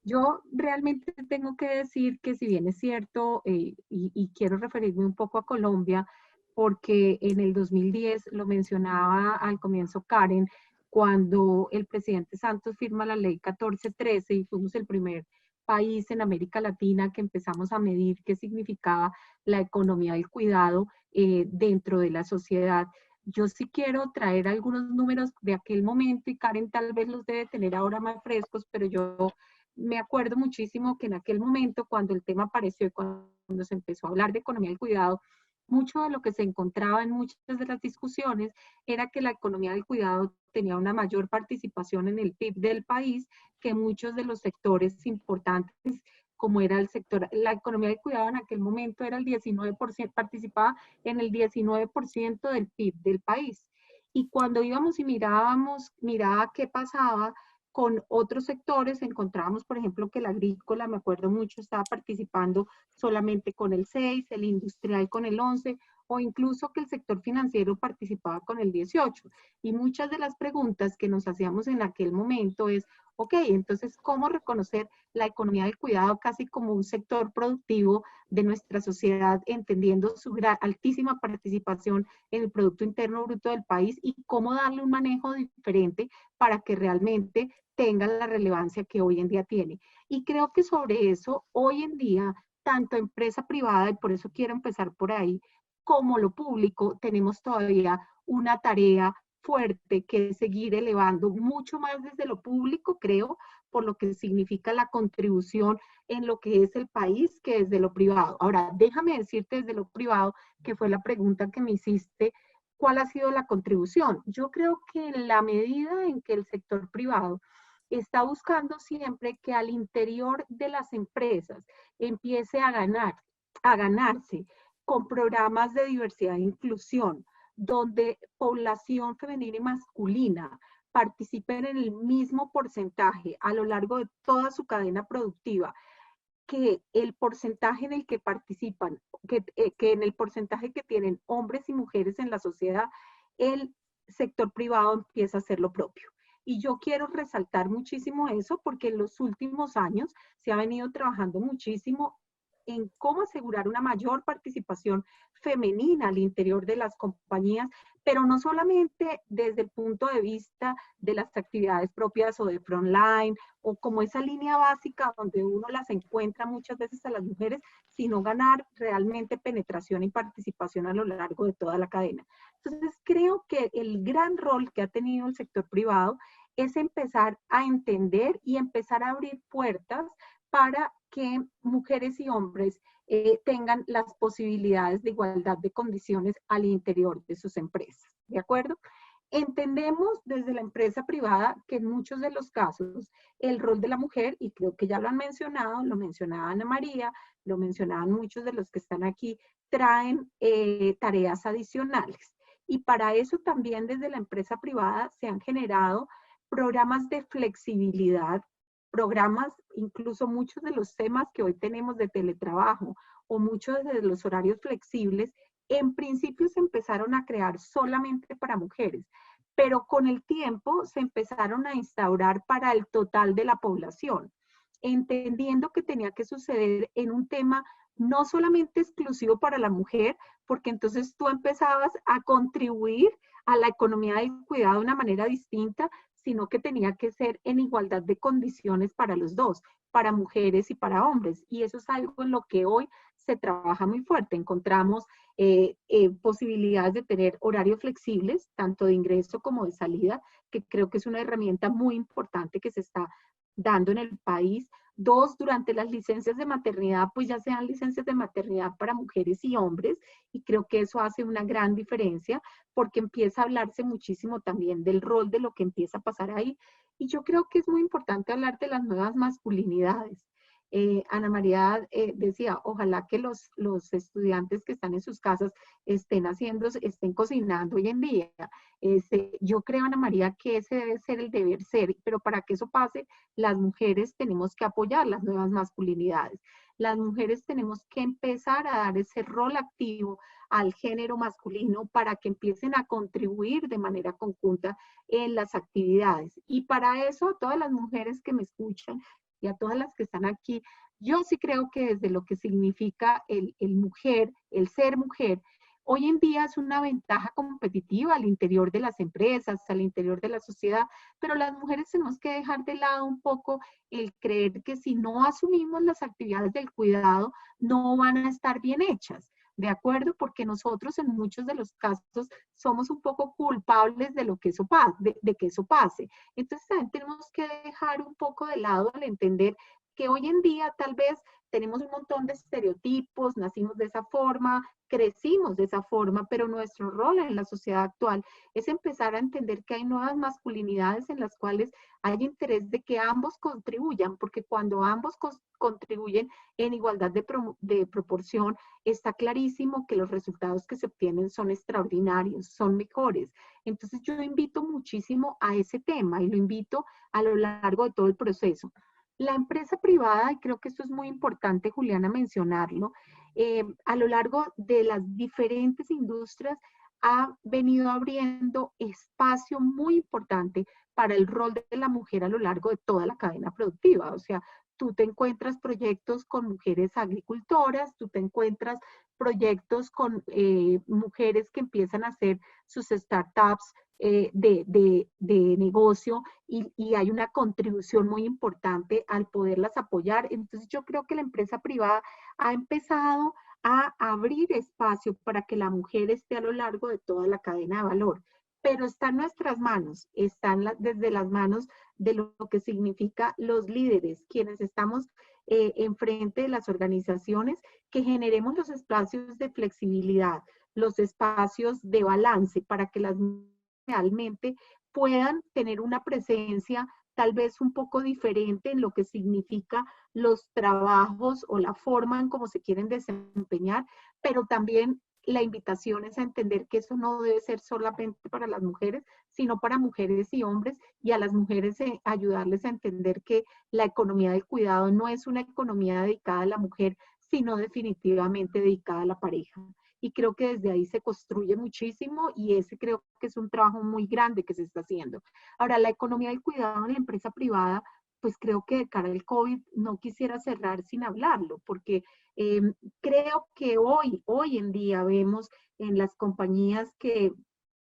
Yo realmente tengo que decir que, si bien es cierto, y quiero referirme un poco a Colombia, porque en el 2010, lo mencionaba al comienzo Karen, cuando el presidente Santos firma la ley 1413, y fuimos el primer país en América Latina que empezamos a medir qué significaba la economía del cuidado dentro de la sociedad. Yo sí quiero traer algunos números de aquel momento, y Karen tal vez los debe tener ahora más frescos, pero yo me acuerdo muchísimo que en aquel momento, cuando el tema apareció y cuando se empezó a hablar de economía del cuidado, mucho de lo que se encontraba en muchas de las discusiones era que la economía del cuidado tenía una mayor participación en el PIB del país que muchos de los sectores importantes, como era el sector, la economía del cuidado en aquel momento era el 19%, participaba en el 19% del PIB del país. Y cuando íbamos y miraba qué pasaba con otros sectores, encontrábamos, por ejemplo, que el agrícola, me acuerdo mucho, estaba participando solamente con el 6, el industrial con el 11, o incluso que el sector financiero participaba con el 18. Y muchas de las preguntas que nos hacíamos en aquel momento es, ok, entonces, ¿cómo reconocer la economía del cuidado casi como un sector productivo de nuestra sociedad, entendiendo su altísima participación en el Producto Interno Bruto del país, y cómo darle un manejo diferente para que realmente tenga la relevancia que hoy en día tiene? Y creo que sobre eso, hoy en día, tanto empresa privada, y por eso quiero empezar por ahí, como lo público, tenemos todavía una tarea fuerte que es seguir elevando mucho más desde lo público, creo, por lo que significa la contribución en lo que es el país, que desde lo privado. Ahora, déjame decirte desde lo privado, que fue la pregunta que me hiciste, ¿cuál ha sido la contribución? Yo creo que en la medida en que el sector privado está buscando siempre que al interior de las empresas empiece a ganarse con programas de diversidad e inclusión, donde población femenina y masculina participen en el mismo porcentaje a lo largo de toda su cadena productiva, que el porcentaje en el que participan, que en el porcentaje que tienen hombres y mujeres en la sociedad, el sector privado empieza a hacer lo propio. Y yo quiero resaltar muchísimo eso, porque en los últimos años se ha venido trabajando muchísimo en cómo asegurar una mayor participación femenina al interior de las compañías, pero no solamente desde el punto de vista de las actividades propias o de frontline, o como esa línea básica donde uno las encuentra muchas veces a las mujeres, sino ganar realmente penetración y participación a lo largo de toda la cadena. Entonces, creo que el gran rol que ha tenido el sector privado es empezar a entender y empezar a abrir puertas para que mujeres y hombres tengan las posibilidades de igualdad de condiciones al interior de sus empresas, ¿de acuerdo? Entendemos desde la empresa privada que en muchos de los casos el rol de la mujer, y creo que ya lo han mencionado, lo mencionaba Ana María, lo mencionaban muchos de los que están aquí, traen tareas adicionales. Y para eso también desde la empresa privada se han generado programas de flexibilidad, programas, incluso muchos de los temas que hoy tenemos de teletrabajo o muchos de los horarios flexibles, en principio se empezaron a crear solamente para mujeres, pero con el tiempo se empezaron a instaurar para el total de la población, entendiendo que tenía que suceder en un tema no solamente exclusivo para la mujer, porque entonces tú empezabas a contribuir a la economía del cuidado de una manera distinta, sino que tenía que ser en igualdad de condiciones para los dos, para mujeres y para hombres. Y eso es algo en lo que hoy se trabaja muy fuerte. Encontramos posibilidades de tener horarios flexibles, tanto de ingreso como de salida, que creo que es una herramienta muy importante que se está dando en el país. Dos, durante las licencias de maternidad, pues ya sean licencias de maternidad para mujeres y hombres, y creo que eso hace una gran diferencia, porque empieza a hablarse muchísimo también del rol de lo que empieza a pasar ahí. Y yo creo que es muy importante hablar de las nuevas masculinidades. Ana María decía, ojalá que los estudiantes que están en sus casas estén cocinando hoy en día. Yo creo, Ana María, que ese debe ser el deber ser, pero para que eso pase, las mujeres tenemos que apoyar las nuevas masculinidades. Las mujeres tenemos que empezar a dar ese rol activo al género masculino para que empiecen a contribuir de manera conjunta en las actividades. Y para eso, a todas las mujeres que me escuchan y a todas las que están aquí, yo sí creo que desde lo que significa el ser mujer, hoy en día es una ventaja competitiva al interior de las empresas, al interior de la sociedad, pero las mujeres tenemos que dejar de lado un poco el creer que si no asumimos las actividades del cuidado, no van a estar bien hechas. ¿De acuerdo? Porque nosotros en muchos de los casos somos un poco culpables de lo que eso pase, de que eso pase. Entonces también tenemos que dejar un poco de lado al entender que hoy en día tal vez tenemos un montón de estereotipos, nacimos de esa forma, crecimos de esa forma, pero nuestro rol en la sociedad actual es empezar a entender que hay nuevas masculinidades en las cuales hay interés de que ambos contribuyan, porque cuando ambos contribuyen en igualdad de proporción, está clarísimo que los resultados que se obtienen son extraordinarios, son mejores. Entonces yo invito muchísimo a ese tema y lo invito a lo largo de todo el proceso. La empresa privada, y creo que esto es muy importante, Juliana, mencionarlo, a lo largo de las diferentes industrias ha venido abriendo espacio muy importante para el rol de la mujer a lo largo de toda la cadena productiva. O sea, tú te encuentras proyectos con mujeres agricultoras, tú te encuentras proyectos con mujeres que empiezan a hacer sus startups de negocio y hay una contribución muy importante al poderlas apoyar. Entonces yo creo que la empresa privada ha empezado a abrir espacio para que la mujer esté a lo largo de toda la cadena de valor. Pero está en nuestras manos, desde las manos de lo que significa los líderes, quienes estamos enfrente de las organizaciones, que generemos los espacios de flexibilidad, los espacios de balance para que las realmente puedan tener una presencia tal vez un poco diferente en lo que significa los trabajos o la forma en cómo se quieren desempeñar, pero también la invitación es a entender que eso no debe ser solamente para las mujeres, sino para mujeres y hombres, y a las mujeres ayudarles a entender que la economía del cuidado no es una economía dedicada a la mujer, sino definitivamente dedicada a la pareja. Y creo que desde ahí se construye muchísimo y ese creo que es un trabajo muy grande que se está haciendo. Ahora, la economía del cuidado en la empresa privada, pues creo que de cara al COVID no quisiera cerrar sin hablarlo, porque creo que hoy en día vemos en las compañías que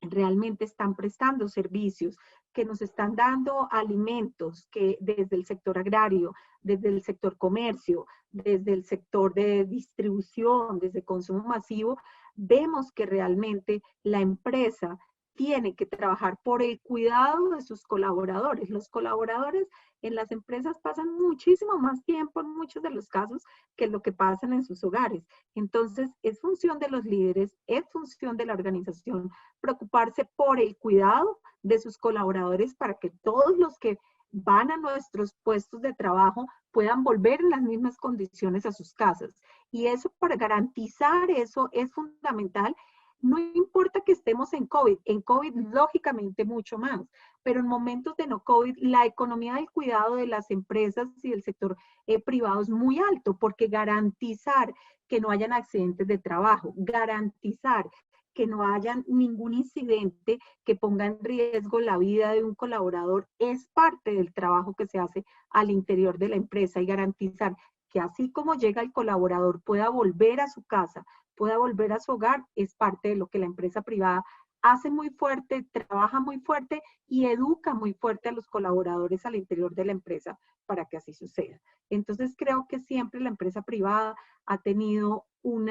realmente están prestando servicios, que nos están dando alimentos, que desde el sector agrario, desde el sector comercio, desde el sector de distribución, desde consumo masivo, vemos que realmente la empresa tiene que trabajar por el cuidado de sus colaboradores. Los colaboradores en las empresas pasan muchísimo más tiempo en muchos de los casos que lo que pasan en sus hogares. Entonces, es función de los líderes, es función de la organización preocuparse por el cuidado de sus colaboradores para que todos los que van a nuestros puestos de trabajo puedan volver en las mismas condiciones a sus casas. Y eso, para garantizar eso, es fundamental. No importa que estemos en COVID lógicamente mucho más, pero en momentos de no COVID, la economía del cuidado de las empresas y del sector privado es muy alto, porque garantizar que no hayan accidentes de trabajo, garantizar que no haya ningún incidente que ponga en riesgo la vida de un colaborador es parte del trabajo que se hace al interior de la empresa, y garantizar que así como llega el colaborador pueda volver a su casa, pueda volver a su hogar, es parte de lo que la empresa privada hace muy fuerte, trabaja muy fuerte y educa muy fuerte a los colaboradores al interior de la empresa para que así suceda. Entonces creo que siempre la empresa privada ha tenido en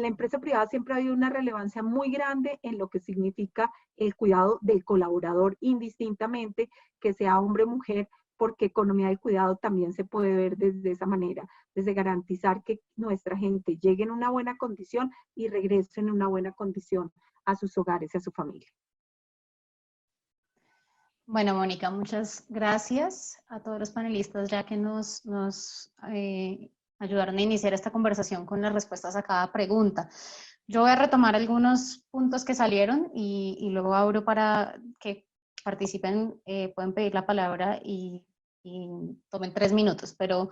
la empresa privada siempre ha habido una relevancia muy grande en lo que significa el cuidado del colaborador, indistintamente que sea hombre o mujer, porque economía del cuidado también se puede ver desde esa manera, desde garantizar que nuestra gente llegue en una buena condición y regrese en una buena condición a sus hogares y a su familia. Bueno, Mónica, muchas gracias a todos los panelistas ya que nos ayudaron a iniciar esta conversación con las respuestas a cada pregunta. Yo voy a retomar algunos puntos que salieron y luego abro para que participen, pueden pedir la palabra y tomen 3 minutos, pero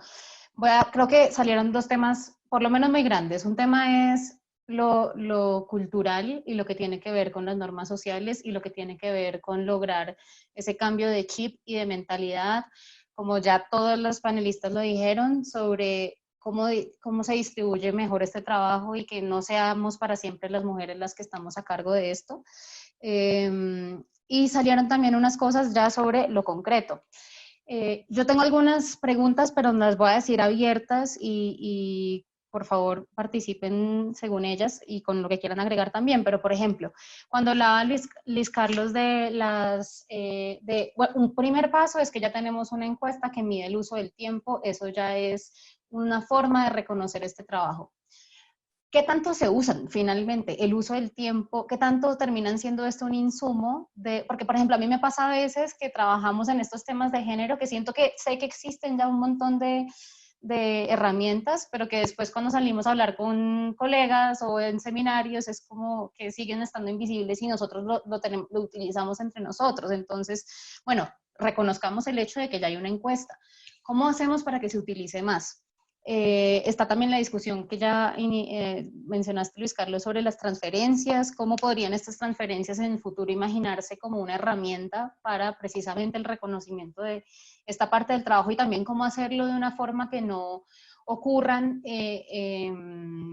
creo que salieron 2 temas por lo menos muy grandes. Un tema es lo cultural y lo que tiene que ver con las normas sociales y lo que tiene que ver con lograr ese cambio de chip y de mentalidad, como ya todos los panelistas lo dijeron, sobre cómo se distribuye mejor este trabajo y que no seamos para siempre las mujeres las que estamos a cargo de esto. Y salieron también unas cosas ya sobre lo concreto. Yo tengo algunas preguntas, pero las voy a decir abiertas y por favor participen según ellas y con lo que quieran agregar también. Pero, por ejemplo, cuando hablaba Luis Carlos bueno, un primer paso es que ya tenemos una encuesta que mide el uso del tiempo, eso ya es una forma de reconocer este trabajo. ¿Qué tanto se usan finalmente el uso del tiempo? ¿Qué tanto terminan siendo esto un insumo? Porque, por ejemplo, a mí me pasa a veces que trabajamos en estos temas de género, que siento que sé que existen ya un montón de herramientas, pero que después cuando salimos a hablar con colegas o en seminarios es como que siguen estando invisibles y nosotros lo utilizamos entre nosotros. Entonces, bueno, reconozcamos el hecho de que ya hay una encuesta. ¿Cómo hacemos para que se utilice más? Está también la discusión que ya mencionaste, Luis Carlos, sobre las transferencias. ¿Cómo podrían estas transferencias en el futuro imaginarse como una herramienta para precisamente el reconocimiento de esta parte del trabajo y también cómo hacerlo de una forma que no ocurran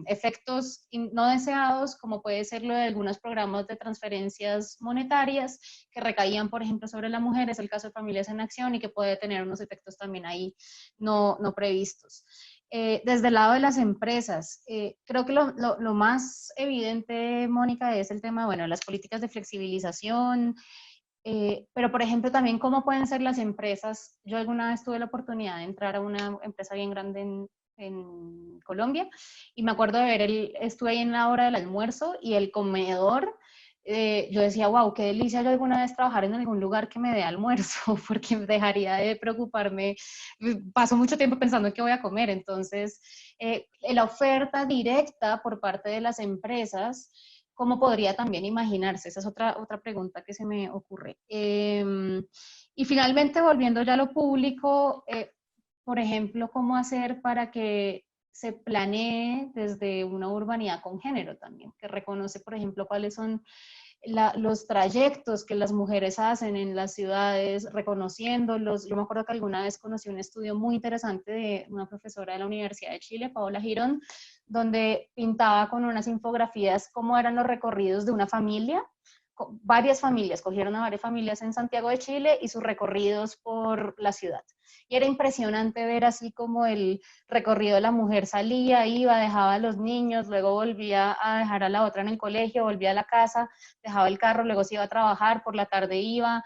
efectos no deseados, como puede ser lo de algunos programas de transferencias monetarias que recaían, por ejemplo, sobre la mujer, es el caso de Familias en Acción, y que puede tener unos efectos también ahí no previstos. Desde el lado de las empresas, creo que lo más evidente, Mónica, es el tema, bueno, las políticas de flexibilización, pero por ejemplo también cómo pueden ser las empresas. Yo alguna vez tuve la oportunidad de entrar a una empresa bien grande en Colombia y me acuerdo de estuve ahí en la hora del almuerzo y el comedor, yo decía, wow, qué delicia yo alguna vez trabajar en algún lugar que me dé almuerzo, porque dejaría de preocuparme, paso mucho tiempo pensando en qué voy a comer. Entonces, la oferta directa por parte de las empresas, ¿cómo podría también imaginarse? Esa es otra pregunta que se me ocurre. Y finalmente, volviendo ya a lo público, por ejemplo, ¿cómo hacer para que se planee desde una urbanidad con género también? Que reconoce, por ejemplo, cuáles son los trayectos que las mujeres hacen en las ciudades, reconociéndolos. Yo me acuerdo que alguna vez conocí un estudio muy interesante de una profesora de la Universidad de Chile, Paola Girón, donde pintaba con unas infografías cómo eran los recorridos de una familia varias familias, cogieron a varias familias en Santiago de Chile y sus recorridos por la ciudad. Y era impresionante ver así como el recorrido de la mujer salía, iba, dejaba a los niños, luego volvía a dejar a la otra en el colegio, volvía a la casa, dejaba el carro, luego se iba a trabajar, por la tarde iba.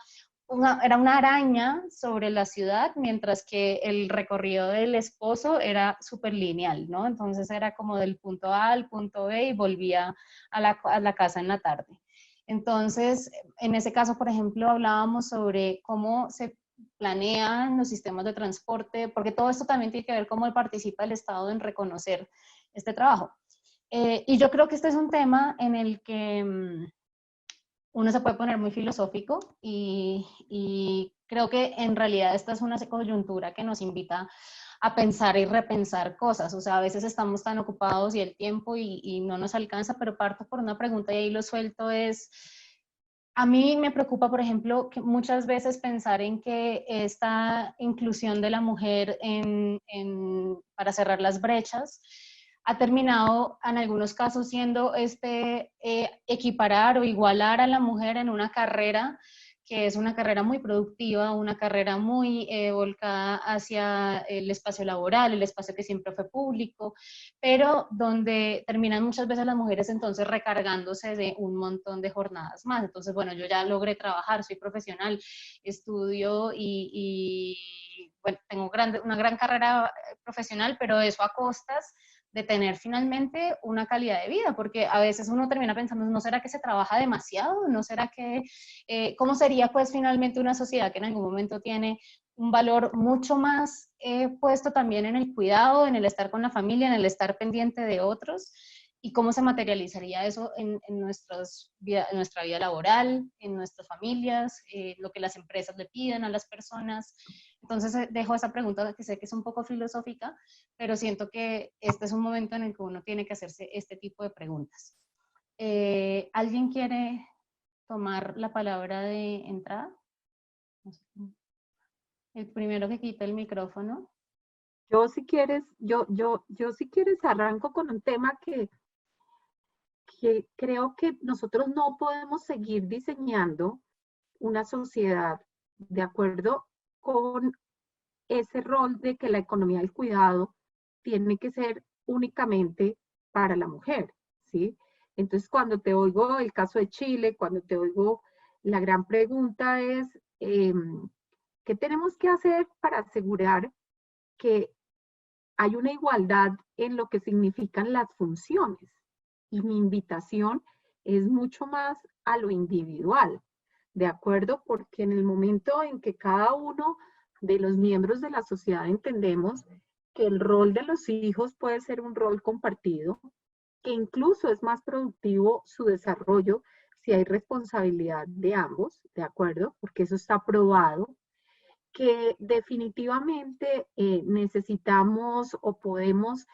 Era una araña sobre la ciudad, mientras que el recorrido del esposo era súper lineal, ¿no? Entonces era como del punto A al punto B y volvía a la casa en la tarde. Entonces, en ese caso, por ejemplo, hablábamos sobre cómo se planean los sistemas de transporte, porque todo esto también tiene que ver cómo participa el Estado en reconocer este trabajo. Y yo creo que este es un tema en el que uno se puede poner muy filosófico y creo que en realidad esta es una coyuntura que nos invita a pensar y repensar cosas. O sea, a veces estamos tan ocupados y el tiempo y no nos alcanza, pero parto por una pregunta y ahí lo suelto es, a mí me preocupa, por ejemplo, que muchas veces pensar en que esta inclusión de la mujer para cerrar las brechas ha terminado en algunos casos siendo equiparar o igualar a la mujer en una carrera que es una carrera muy productiva, una carrera muy volcada hacia el espacio laboral, el espacio que siempre fue público, pero donde terminan muchas veces las mujeres entonces recargándose de un montón de jornadas más. Entonces, bueno, yo ya logré trabajar, soy profesional, estudio y bueno, tengo una gran carrera profesional, pero eso a costas de tener finalmente una calidad de vida, porque a veces uno termina pensando, ¿no será que se trabaja demasiado? ¿No será que, cómo sería pues finalmente una sociedad que en algún momento tiene un valor mucho más puesto también en el cuidado, en el estar con la familia, en el estar pendiente de otros? ¿Y cómo se materializaría eso en nuestra vida laboral, en nuestras familias, lo que las empresas le piden a las personas? Entonces dejo esa pregunta que sé que es un poco filosófica, pero siento que este es un momento en el que uno tiene que hacerse este tipo de preguntas. ¿Alguien quiere tomar la palabra de entrada? El primero que quita el micrófono. Yo si quieres, yo si quieres arranco con un tema que creo que nosotros no podemos seguir diseñando una sociedad de acuerdo con ese rol de que la economía del cuidado tiene que ser únicamente para la mujer, ¿sí? Entonces, cuando te oigo el caso de Chile, cuando te oigo, la gran pregunta es, ¿qué tenemos que hacer para asegurar que hay una igualdad en lo que significan las funciones? Y mi invitación es mucho más a lo individual, ¿de acuerdo? Porque en el momento en que cada uno de los miembros de la sociedad entendemos que el rol de los hijos puede ser un rol compartido, que incluso es más productivo su desarrollo si hay responsabilidad de ambos, ¿de acuerdo? Porque eso está probado, que definitivamente necesitamos o podemos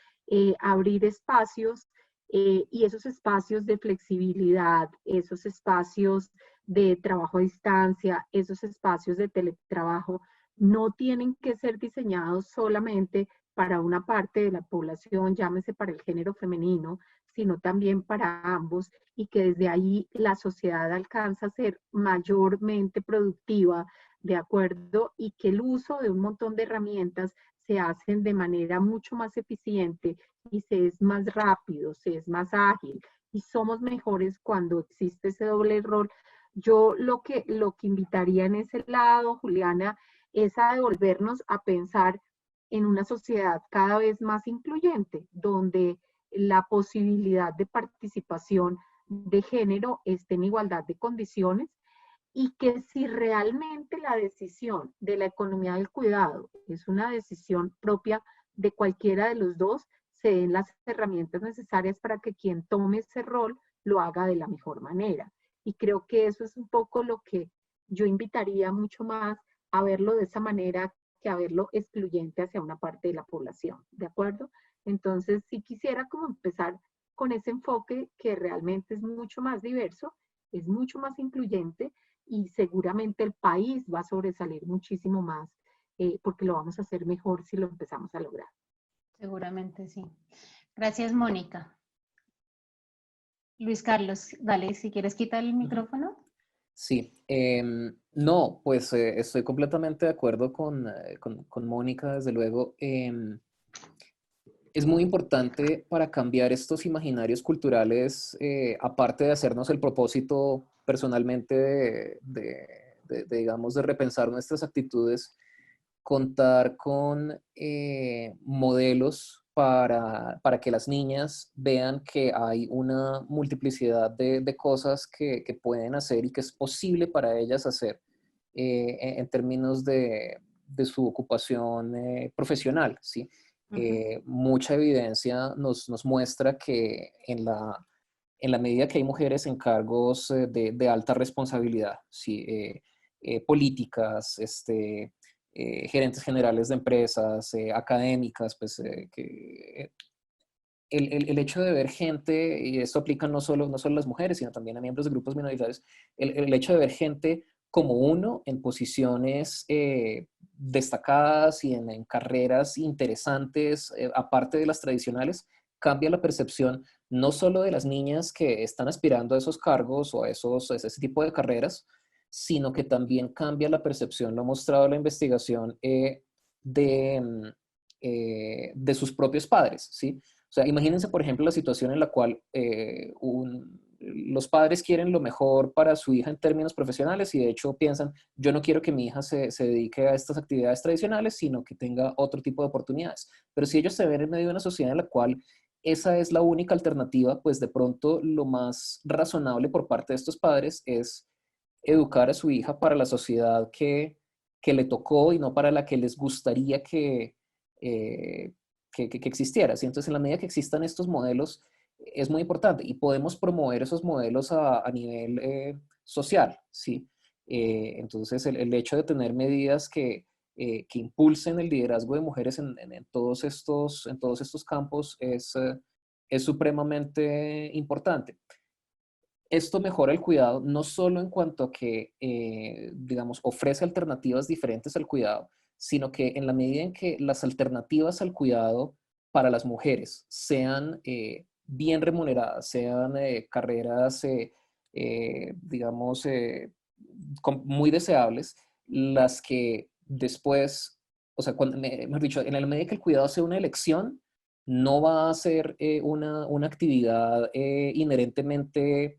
abrir espacios y esos espacios de flexibilidad, esos espacios de trabajo a distancia, esos espacios de teletrabajo, no tienen que ser diseñados solamente para una parte de la población, llámese para el género femenino, sino también para ambos, y que desde ahí la sociedad alcanza a ser mayormente productiva, ¿de acuerdo? Y que el uso de un montón de herramientas se hacen de manera mucho más eficiente y se es más rápido, se es más ágil y somos mejores cuando existe ese doble rol. Yo lo que invitaría en ese lado, Juliana, es a devolvernos a pensar en una sociedad cada vez más incluyente, donde la posibilidad de participación de género esté en igualdad de condiciones, y que si realmente la decisión de la economía del cuidado es una decisión propia de cualquiera de los dos, se den las herramientas necesarias para que quien tome ese rol lo haga de la mejor manera. Y creo que eso es un poco lo que yo invitaría mucho más a verlo de esa manera que a verlo excluyente hacia una parte de la población, ¿de acuerdo? Entonces, sí quisiera como empezar con ese enfoque que realmente es mucho más diverso, es mucho más incluyente, y seguramente el país va a sobresalir muchísimo más porque lo vamos a hacer mejor si lo empezamos a lograr. Seguramente sí. Gracias, Mónica. Luis Carlos, dale, si quieres quitar el micrófono. Sí, no, pues estoy completamente de acuerdo con Mónica, desde luego. Es muy importante para cambiar estos imaginarios culturales, aparte de hacernos el propósito personalmente digamos, de repensar nuestras actitudes, contar con modelos para que las niñas vean que hay una multiplicidad de cosas que pueden hacer y que es posible para ellas hacer en términos de su ocupación profesional, ¿sí? Mucha evidencia nos muestra que en la medida que hay mujeres en cargos de alta responsabilidad, ¿sí? Políticas, gerentes generales de empresas, académicas, pues el hecho de ver gente, y esto aplica no solo a las mujeres, sino también a miembros de grupos minoritarios, el hecho de ver gente como uno en posiciones destacadas y en carreras interesantes, aparte de las tradicionales, cambia la percepción no solo de las niñas que están aspirando a esos cargos o a ese tipo de carreras, sino que también cambia la percepción, lo ha mostrado la investigación, de sus propios padres, ¿sí? O sea, imagínense, por ejemplo, la situación en la cual los padres quieren lo mejor para su hija en términos profesionales y de hecho piensan, yo no quiero que mi hija se dedique a estas actividades tradicionales, sino que tenga otro tipo de oportunidades. Pero si ellos se ven en medio de una sociedad en la cual esa es la única alternativa, pues de pronto lo más razonable por parte de estos padres es educar a su hija para la sociedad que le tocó y no para la que les gustaría eh, que existiera, ¿sí? Entonces, en la medida que existan estos modelos, es muy importante y podemos promover esos modelos a nivel social, ¿sí? Entonces, el hecho de tener medidas que impulsen el liderazgo de mujeres en todos estos campos es supremamente importante. Esto mejora el cuidado no solo en cuanto a que, digamos, ofrece alternativas diferentes al cuidado, sino que en la medida en que las alternativas al cuidado para las mujeres sean bien remuneradas, sean carreras, digamos, muy deseables, las que después, o sea, mejor dicho, en la medida que el cuidado sea una elección, no va a ser una actividad inherentemente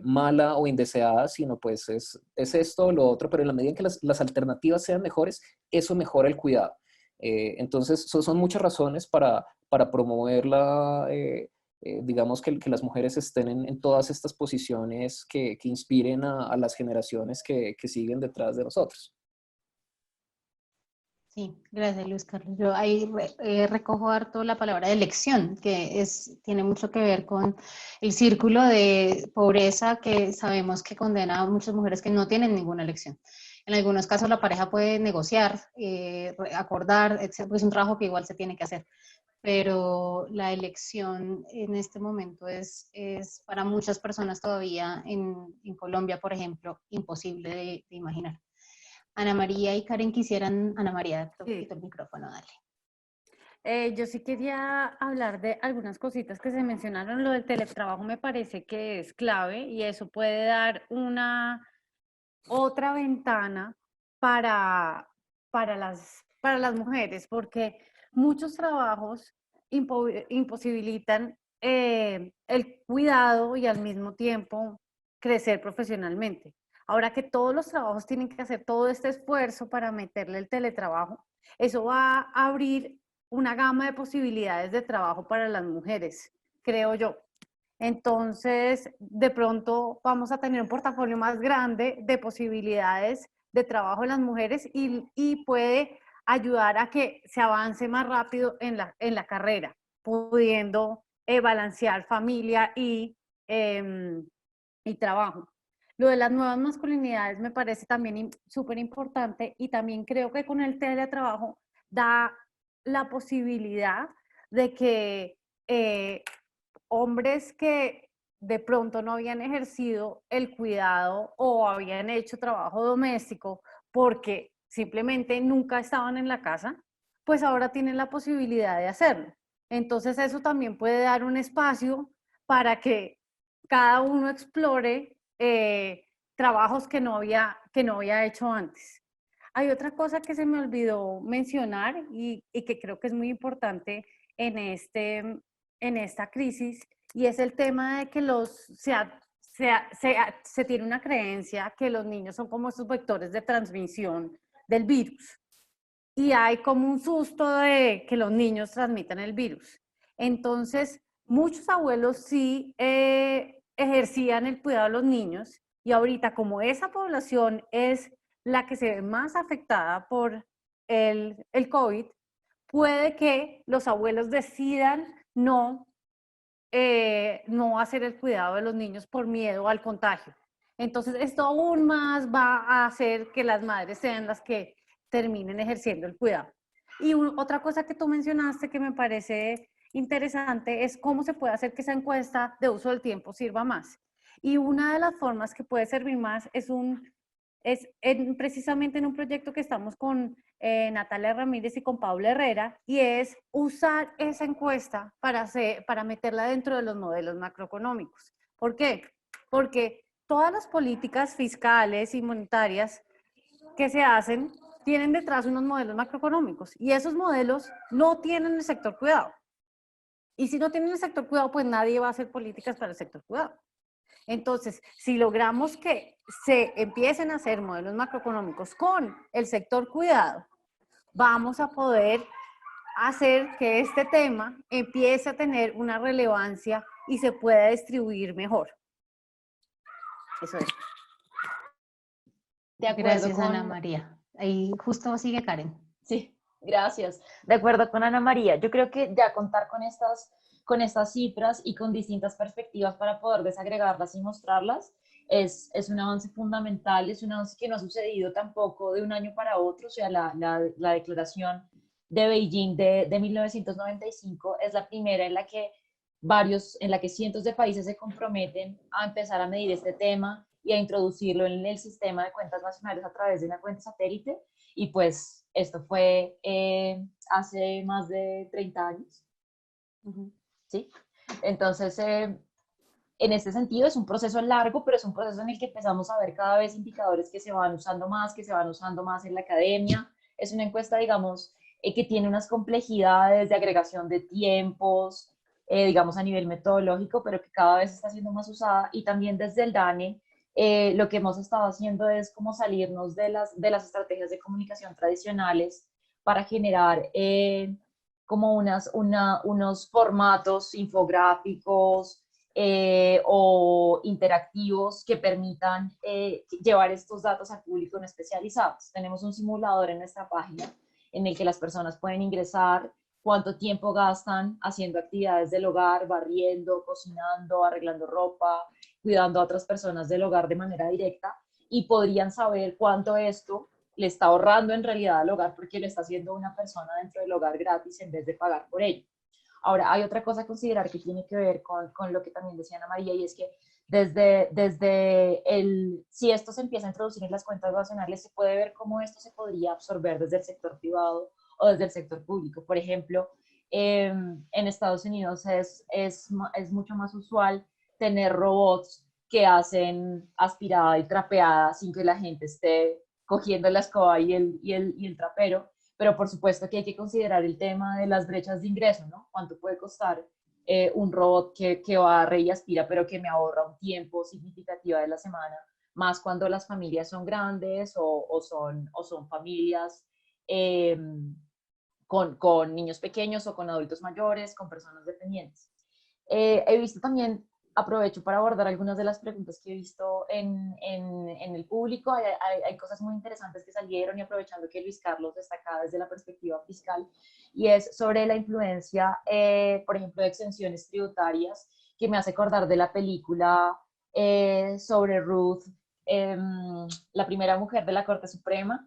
mala o indeseada, sino pues es esto o lo otro, pero en la medida en que las alternativas sean mejores, eso mejora el cuidado. Entonces, son muchas razones para promover digamos, que las mujeres estén en todas estas posiciones que inspiren a las generaciones que siguen detrás de nosotros. Sí, gracias Luis Carlos. Yo ahí recojo harto la palabra de elección, que tiene mucho que ver con el círculo de pobreza que sabemos que condena a muchas mujeres que no tienen ninguna elección. En algunos casos la pareja puede negociar, acordar, etc., pues es un trabajo que igual se tiene que hacer, pero la elección en este momento es para muchas personas todavía en Colombia, por ejemplo, imposible de imaginar. Ana María y Karen quisieran, Ana María, te quito el micrófono, dale. Yo sí quería hablar de algunas cositas que se mencionaron. Lo del teletrabajo me parece que es clave y eso puede dar una otra ventana para las mujeres, porque muchos trabajos imposibilitan el cuidado y al mismo tiempo crecer profesionalmente. Ahora que todos los trabajos tienen que hacer todo este esfuerzo para meterle el teletrabajo, eso va a abrir una gama de posibilidades de trabajo para las mujeres, creo yo. Entonces, de pronto vamos a tener un portafolio más grande de posibilidades de trabajo en las mujeres y puede ayudar a que se avance más rápido en la carrera, pudiendo balancear familia y trabajo. Lo de las nuevas masculinidades me parece también súper importante y también creo que con el teletrabajo da la posibilidad de que hombres que de pronto no habían ejercido el cuidado o habían hecho trabajo doméstico porque simplemente nunca estaban en la casa, pues ahora tienen la posibilidad de hacerlo. Entonces eso también puede dar un espacio para que cada uno explore trabajos que no había hecho antes. Hay otra cosa que se me olvidó mencionar y que creo que es muy importante en esta crisis, y es el tema de que se tiene una creencia que los niños son como esos vectores de transmisión del virus. Y hay como un susto de que los niños transmitan el virus. Entonces, muchos abuelos sí ejercían el cuidado de los niños, y ahorita como esa población es la que se ve más afectada por el COVID, puede que los abuelos decidan no hacer el cuidado de los niños por miedo al contagio. Entonces, esto aún más va a hacer que las madres sean las que terminen ejerciendo el cuidado. Y otra cosa que tú mencionaste que me parece interesante es cómo se puede hacer que esa encuesta de uso del tiempo sirva más. Y una de las formas que puede servir más precisamente en un proyecto que estamos con Natalia Ramírez y con Paula Herrera, y es usar esa encuesta para meterla dentro de los modelos macroeconómicos. ¿Por qué? Porque todas las políticas fiscales y monetarias que se hacen tienen detrás unos modelos macroeconómicos, y esos modelos no tienen el sector cuidado. Y si no tienen el sector cuidado, pues nadie va a hacer políticas para el sector cuidado. Entonces, si logramos que se empiecen a hacer modelos macroeconómicos con el sector cuidado, vamos a poder hacer que este tema empiece a tener una relevancia y se pueda distribuir mejor. Eso es. De acuerdo Gracias, con Ana María. Ahí justo sigue Karen. Sí, gracias. De acuerdo con Ana María, yo creo que ya contar con estas cifras y con distintas perspectivas para poder desagregarlas y mostrarlas es un avance fundamental, es un avance que no ha sucedido tampoco de un año para otro. O sea, la declaración de Beijing de 1995 es la primera en la que cientos de países se comprometen a empezar a medir este tema y a introducirlo en el sistema de cuentas nacionales a través de una cuenta satélite. Y pues esto fue hace más de 30 años. ¿Sí? Entonces, en este sentido es un proceso largo, pero es un proceso en el que empezamos a ver cada vez indicadores que se van usando más, que se van usando más en la academia. Es una encuesta, digamos, que tiene unas complejidades de agregación de tiempos, digamos, a nivel metodológico, pero que cada vez está siendo más usada. Y también desde el DANE, lo que hemos estado haciendo es como salirnos de las estrategias de comunicación tradicionales para generar como unos formatos infográficos o interactivos que permitan llevar estos datos al público no especializados. Tenemos un simulador en nuestra página en el que las personas pueden ingresar cuánto tiempo gastan haciendo actividades del hogar, barriendo, cocinando, arreglando ropa, cuidando a otras personas del hogar de manera directa, y podrían saber cuánto esto le está ahorrando en realidad al hogar porque lo está haciendo una persona dentro del hogar gratis en vez de pagar por ello. Ahora, hay otra cosa a considerar que tiene que ver con lo que también decía Ana María, y es que si esto se empieza a introducir en las cuentas nacionales, se puede ver cómo esto se podría absorber desde el sector privado o desde el sector público. Por ejemplo, en Estados Unidos es mucho más usual tener robots que hacen aspirada y trapeada sin que la gente esté cogiendo la escoba y el trapero. Pero por supuesto que hay que considerar el tema de las brechas de ingreso, ¿no? ¿Cuánto puede costar un robot que barre y aspira, pero que me ahorra un tiempo significativo de la semana? Más cuando las familias son grandes o son familias con niños pequeños o con adultos mayores, con personas dependientes. He visto también, aprovecho para abordar algunas de las preguntas que he visto en el público. Hay cosas muy interesantes que salieron, y aprovechando que Luis Carlos está acá desde la perspectiva fiscal, y es sobre la influencia, por ejemplo, de exenciones tributarias, que me hace acordar de la película sobre Ruth, la primera mujer de la Corte Suprema,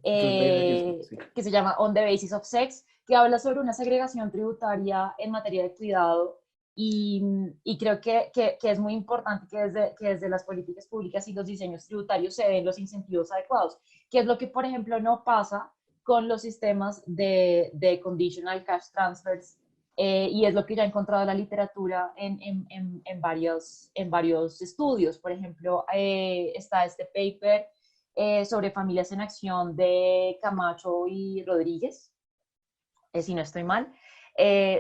que se llama On the Basis of Sex, que habla sobre una segregación tributaria en materia de cuidado. Y creo que es muy importante que desde las políticas públicas y los diseños tributarios se den los incentivos adecuados, que es lo que, por ejemplo, no pasa con los sistemas de conditional cash transfers y es lo que ya ha encontrado la literatura en varios estudios. Por ejemplo, está este paper sobre familias en acción de Camacho y Rodríguez, si no estoy mal,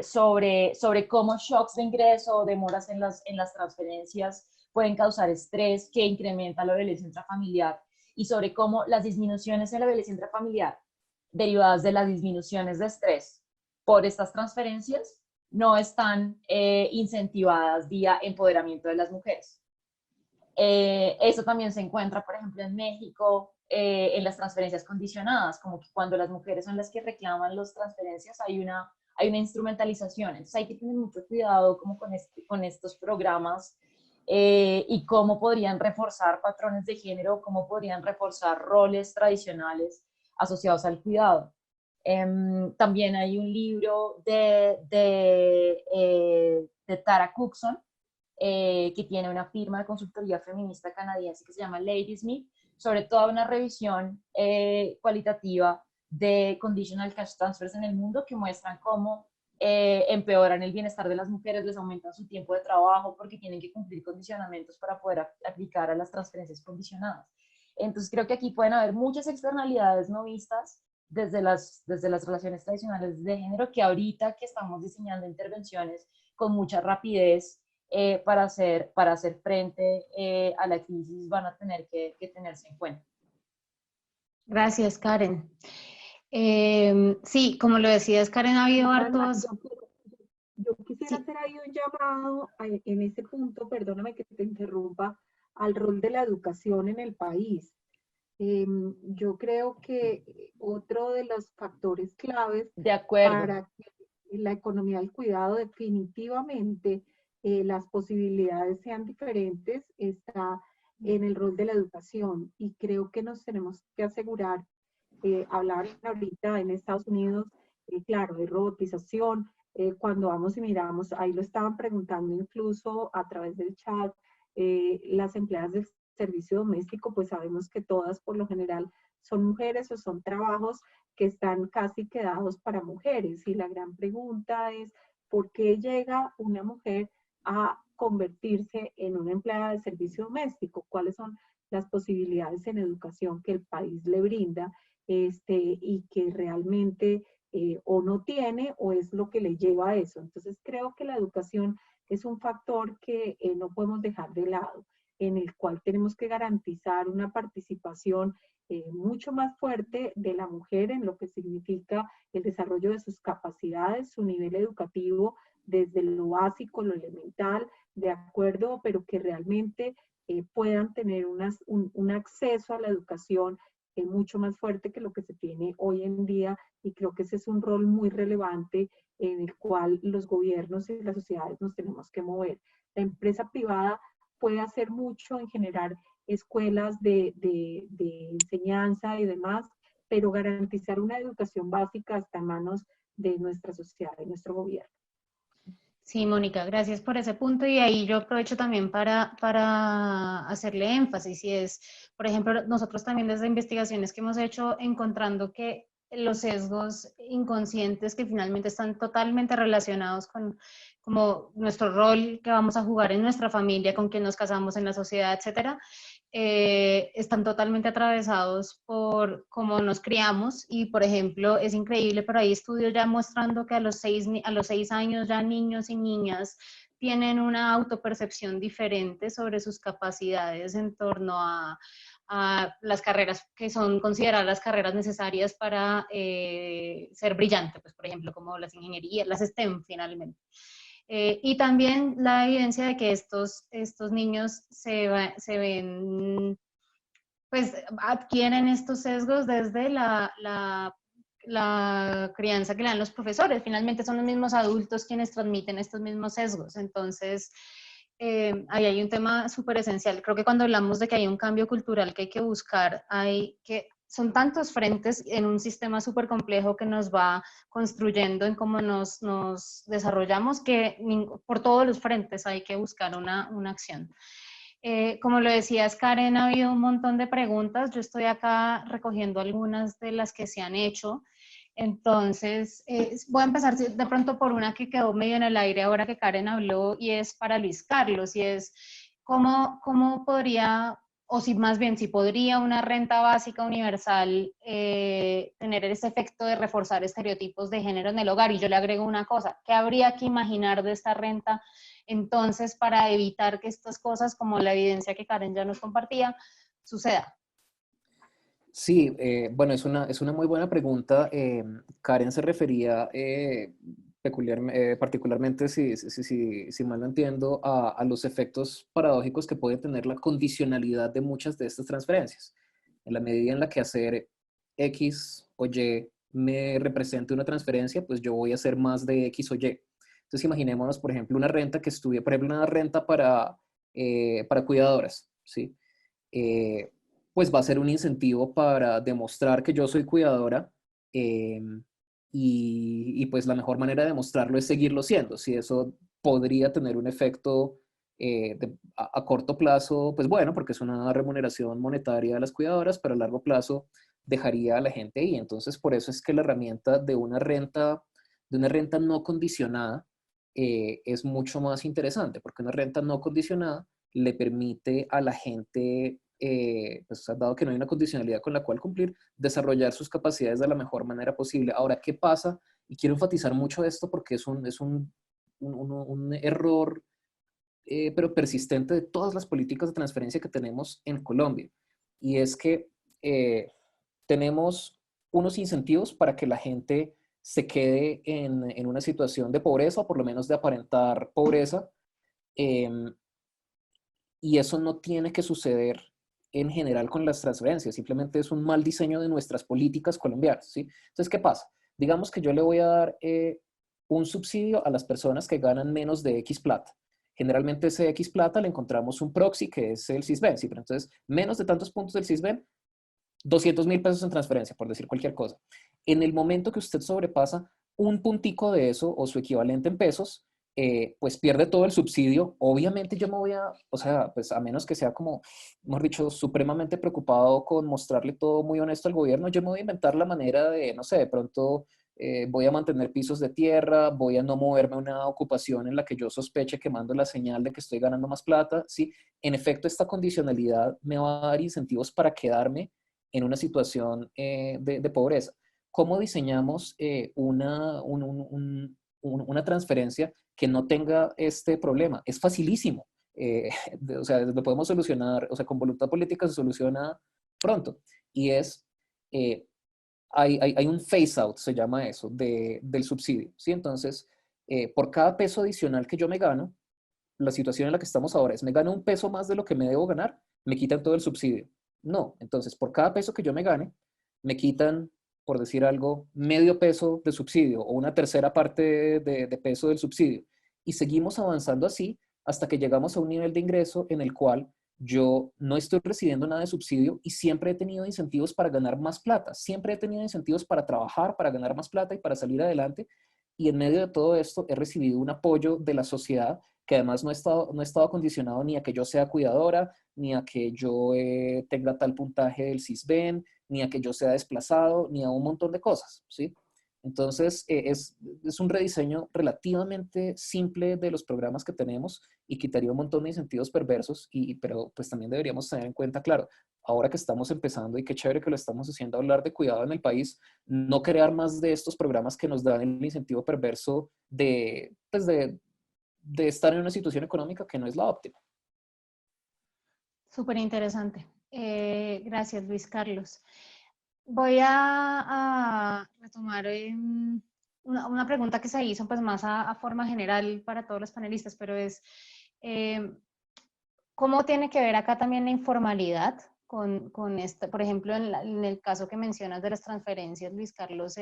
sobre cómo shocks de ingreso o demoras en las transferencias pueden causar estrés que incrementa la violencia intrafamiliar, y sobre cómo las disminuciones en la violencia intrafamiliar derivadas de las disminuciones de estrés por estas transferencias no están incentivadas vía empoderamiento de las mujeres. Eso también se encuentra, por ejemplo, en México, en las transferencias condicionadas, como que cuando las mujeres son las que reclaman las transferencias, hay una instrumentalización. Entonces hay que tener mucho cuidado como con estos programas y cómo podrían reforzar patrones de género, cómo podrían reforzar roles tradicionales asociados al cuidado. También hay un libro de Tara Cookson, que tiene una firma de consultoría feminista canadiense que se llama Ladysmith, sobre toda una revisión cualitativa de conditional cash transfers en el mundo, que muestran cómo empeoran el bienestar de las mujeres, les aumentan su tiempo de trabajo porque tienen que cumplir condicionamientos para poder aplicar a las transferencias condicionadas. Entonces creo que aquí pueden haber muchas externalidades no vistas desde las relaciones tradicionales de género, que ahorita que estamos diseñando intervenciones con mucha rapidez para hacer frente a la crisis, van a tener que tenerse en cuenta. Gracias, Karen. Sí, como lo decías, Karen, ha habido hartos... Yo quisiera hacer ahí un llamado en ese punto, perdóname que te interrumpa, al rol de la educación en el país. Yo creo que otro de los factores claves de acuerdo para que la economía del cuidado definitivamente las posibilidades sean diferentes está en el rol de la educación, y creo que nos tenemos que asegurar, hablar ahorita en Estados Unidos, claro, de robotización. Cuando vamos y miramos, ahí lo estaban preguntando incluso a través del chat, las empleadas del servicio doméstico, pues sabemos que todas por lo general son mujeres o son trabajos que están casi quedados para mujeres. Y la gran pregunta es, ¿por qué llega una mujer a convertirse en una empleada de servicio doméstico? ¿Cuáles son las posibilidades en educación que el país le brinda y que realmente o no tiene o es lo que le lleva a eso? Entonces creo que la educación es un factor que no podemos dejar de lado, en el cual tenemos que garantizar una participación mucho más fuerte de la mujer en lo que significa el desarrollo de sus capacidades, su nivel educativo, desde lo básico, lo elemental, de acuerdo, pero que realmente puedan tener un acceso a la educación mucho más fuerte que lo que se tiene hoy en día, y creo que ese es un rol muy relevante en el cual los gobiernos y las sociedades nos tenemos que mover. La empresa privada puede hacer mucho en generar escuelas de enseñanza y demás, pero garantizar una educación básica está en manos de nuestra sociedad, de nuestro gobierno. Sí, Mónica, gracias por ese punto, y ahí yo aprovecho también para hacerle énfasis, y es, por ejemplo, nosotros también desde investigaciones que hemos hecho, encontrando que los sesgos inconscientes que finalmente están totalmente relacionados con como nuestro rol que vamos a jugar en nuestra familia, con quien nos casamos en la sociedad, etcétera, están totalmente atravesados por cómo nos criamos. Y por ejemplo, es increíble, pero hay estudios ya mostrando que a los 6 años ya niños y niñas tienen una autopercepción diferente sobre sus capacidades en torno a las carreras que son consideradas las carreras necesarias para ser brillante, pues por ejemplo como las ingenierías, las STEM finalmente. Y también la evidencia de que estos niños se ven, pues adquieren estos sesgos desde la crianza que le dan los profesores. Finalmente son los mismos adultos quienes transmiten estos mismos sesgos. Entonces, ahí hay un tema súper esencial. Creo que cuando hablamos de que hay un cambio cultural que hay que buscar, son tantos frentes en un sistema súper complejo que nos va construyendo en cómo nos desarrollamos, que por todos los frentes hay que buscar una acción. Como lo decías, Karen, ha habido un montón de preguntas. Yo estoy acá recogiendo algunas de las que se han hecho. Entonces, voy a empezar de pronto por una que quedó medio en el aire ahora que Karen habló, y es para Luis Carlos, y es cómo podría, o si más bien, si podría una renta básica universal tener ese efecto de reforzar estereotipos de género en el hogar. Y yo le agrego una cosa, ¿qué habría que imaginar de esta renta entonces para evitar que estas cosas, como la evidencia que Karen ya nos compartía, suceda? Sí, bueno, es una muy buena pregunta. Karen se refería particularmente, si mal no entiendo, a los efectos paradójicos que puede tener la condicionalidad de muchas de estas transferencias. En la medida en la que hacer X o Y me represente una transferencia, pues yo voy a hacer más de X o Y. Entonces imaginémonos, por ejemplo, una renta que estuviera, por ejemplo, una renta para cuidadoras, ¿sí? Eh, pues va a ser un incentivo para demostrar que yo soy cuidadora, eh, pues la mejor manera de demostrarlo es seguirlo siendo. Si eso podría tener un efecto a corto plazo, pues bueno, porque es una remuneración monetaria de las cuidadoras, pero a largo plazo dejaría a la gente ahí. Entonces, por eso es que la herramienta de una renta no condicionada es mucho más interesante, porque una renta no condicionada le permite a la gente, pues dado que no hay una condicionalidad con la cual cumplir, desarrollar sus capacidades de la mejor manera posible. Ahora, ¿qué pasa? Y quiero enfatizar mucho esto porque es un error, pero persistente de todas las políticas de transferencia que tenemos en Colombia. Y es que tenemos unos incentivos para que la gente se quede en una situación de pobreza, o por lo menos de aparentar pobreza, eh, y eso no tiene que suceder en general con las transferencias, simplemente es un mal diseño de nuestras políticas colombianas, ¿sí? Entonces, ¿qué pasa? Digamos que yo le voy a dar un subsidio a las personas que ganan menos de X plata. Generalmente ese X plata le encontramos un proxy que es el Sisbén, ¿sí? Pero entonces, menos de tantos puntos del Sisbén, 200.000 pesos en transferencia, por decir cualquier cosa. En el momento que usted sobrepasa un puntico de eso o su equivalente en pesos, pues pierde todo el subsidio. Obviamente yo me voy a, o sea, pues a menos que sea como, mejor dicho, supremamente preocupado con mostrarle todo muy honesto al gobierno, yo me voy a inventar la manera de, no sé, de pronto voy a mantener pisos de tierra, voy a no moverme a una ocupación en la que yo sospeche que mando la señal de que estoy ganando más plata, ¿sí? En efecto, esta condicionalidad me va a dar incentivos para quedarme en una situación de pobreza. ¿Cómo diseñamos una transferencia que no tenga este problema? Es facilísimo. O sea, lo podemos solucionar, o sea, con voluntad política se soluciona pronto. Y es, eh, hay un phase out, se llama eso, del subsidio. ¿Sí? Entonces, por cada peso adicional que yo me gano, la situación en la que estamos ahora es, me gano un peso más de lo que me debo ganar, me quitan todo el subsidio. No, entonces por cada peso que yo me gane, me quitan, por decir algo, medio peso de subsidio o una tercera parte de peso del subsidio. Y seguimos avanzando así hasta que llegamos a un nivel de ingreso en el cual yo no estoy recibiendo nada de subsidio y siempre he tenido incentivos para ganar más plata, siempre he tenido incentivos para trabajar, para ganar más plata y para salir adelante. Y en medio de todo esto he recibido un apoyo de la sociedad que además no he estado condicionado ni a que yo sea cuidadora, ni a que yo tenga tal puntaje del Sisbén, ni a que yo sea desplazado, ni a un montón de cosas, ¿sí? Entonces, es un rediseño relativamente simple de los programas que tenemos y quitaría un montón de incentivos perversos, pero pues también deberíamos tener en cuenta, claro, ahora que estamos empezando y qué chévere que lo estamos haciendo, hablar de cuidado en el país, no crear más de estos programas que nos dan el incentivo perverso pues de estar en una situación económica que no es la óptima. Súper interesante. Gracias, Luis Carlos. Voy a retomar una pregunta que se hizo pues más a forma general para todos los panelistas, pero es, ¿cómo tiene que ver acá también la informalidad con esta? Por ejemplo, en el caso que mencionas de las transferencias, Luis Carlos,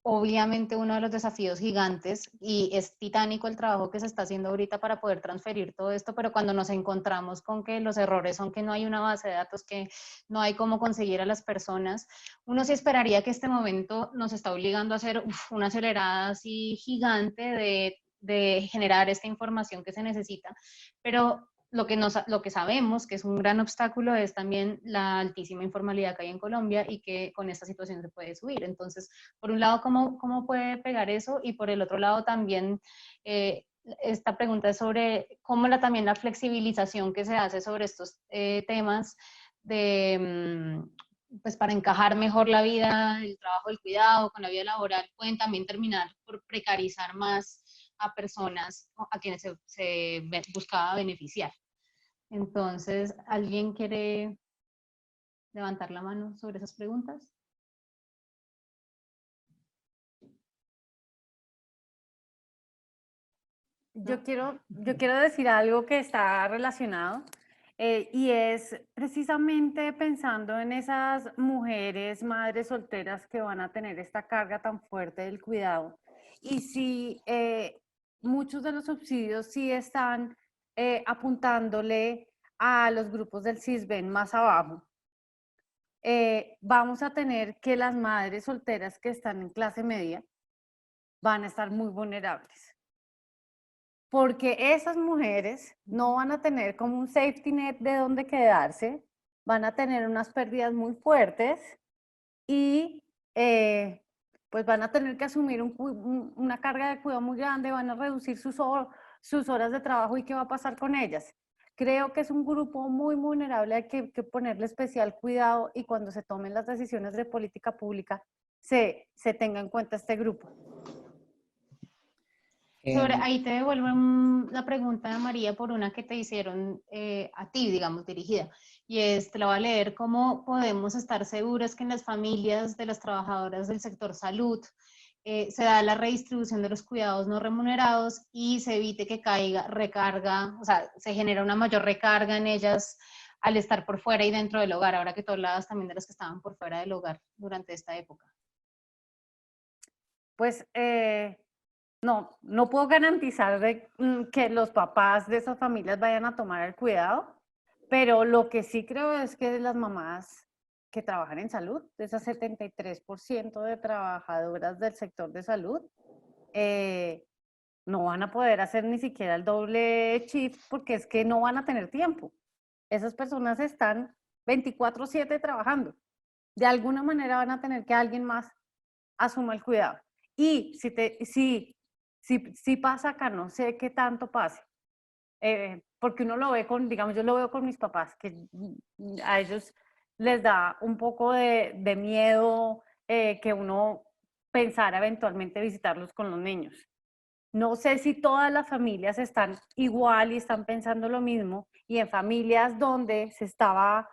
obviamente uno de los desafíos gigantes, y es titánico el trabajo que se está haciendo ahorita para poder transferir todo esto, pero cuando nos encontramos con que los errores son que no hay una base de datos, que no hay cómo conseguir a las personas, uno sí esperaría que este momento nos está obligando a hacer una acelerada así gigante de generar esta información que se necesita, pero lo que sabemos que es un gran obstáculo es también la altísima informalidad que hay en Colombia y que con esta situación se puede subir. Entonces, por un lado, ¿cómo puede pegar eso? Y por el otro lado también, esta pregunta es sobre cómo también la flexibilización que se hace sobre estos temas de, pues para encajar mejor la vida, el trabajo, el cuidado con la vida laboral, pueden también terminar por precarizar más a personas a quienes se buscaba beneficiar. Entonces, ¿alguien quiere levantar la mano sobre esas preguntas? Yo quiero decir algo que está relacionado y es precisamente pensando en esas mujeres, madres solteras que van a tener esta carga tan fuerte del cuidado. Y si muchos de los subsidios sí están apuntándole a los grupos del CISBEN más abajo, vamos a tener que las madres solteras que están en clase media van a estar muy vulnerables. Porque esas mujeres no van a tener como un safety net de dónde quedarse, van a tener unas pérdidas muy fuertes y pues van a tener que asumir una carga de cuidado muy grande, van a reducir sus horas de trabajo y qué va a pasar con ellas. Creo que es un grupo muy vulnerable, hay que ponerle especial cuidado y cuando se tomen las decisiones de política pública se tenga en cuenta este grupo. Ahí te devuelvo la pregunta de María por una que te hicieron a ti, digamos, dirigida. Y te la voy a leer: ¿cómo podemos estar seguras que en las familias de las trabajadoras del sector salud se da la redistribución de los cuidados no remunerados y se evite que caiga recarga, o sea, se genera una mayor recarga en ellas al estar por fuera y dentro del hogar, ahora que tú hablabas también de las que estaban por fuera del hogar durante esta época? Pues no puedo garantizar que los papás de esas familias vayan a tomar el cuidado, pero lo que sí creo es que las mamás que trabajan en salud, de esas 73% de trabajadoras del sector de salud, no van a poder hacer ni siquiera el doble shift porque es que no van a tener tiempo. Esas personas están 24/7 trabajando. De alguna manera van a tener que alguien más asuma el cuidado. Y si pasa acá, no sé qué tanto pase, porque uno lo ve digamos, yo lo veo con mis papás, que a ellos les da un poco de miedo que uno pensara eventualmente visitarlos con los niños. No sé si todas las familias están igual y están pensando lo mismo, y en familias donde se estaba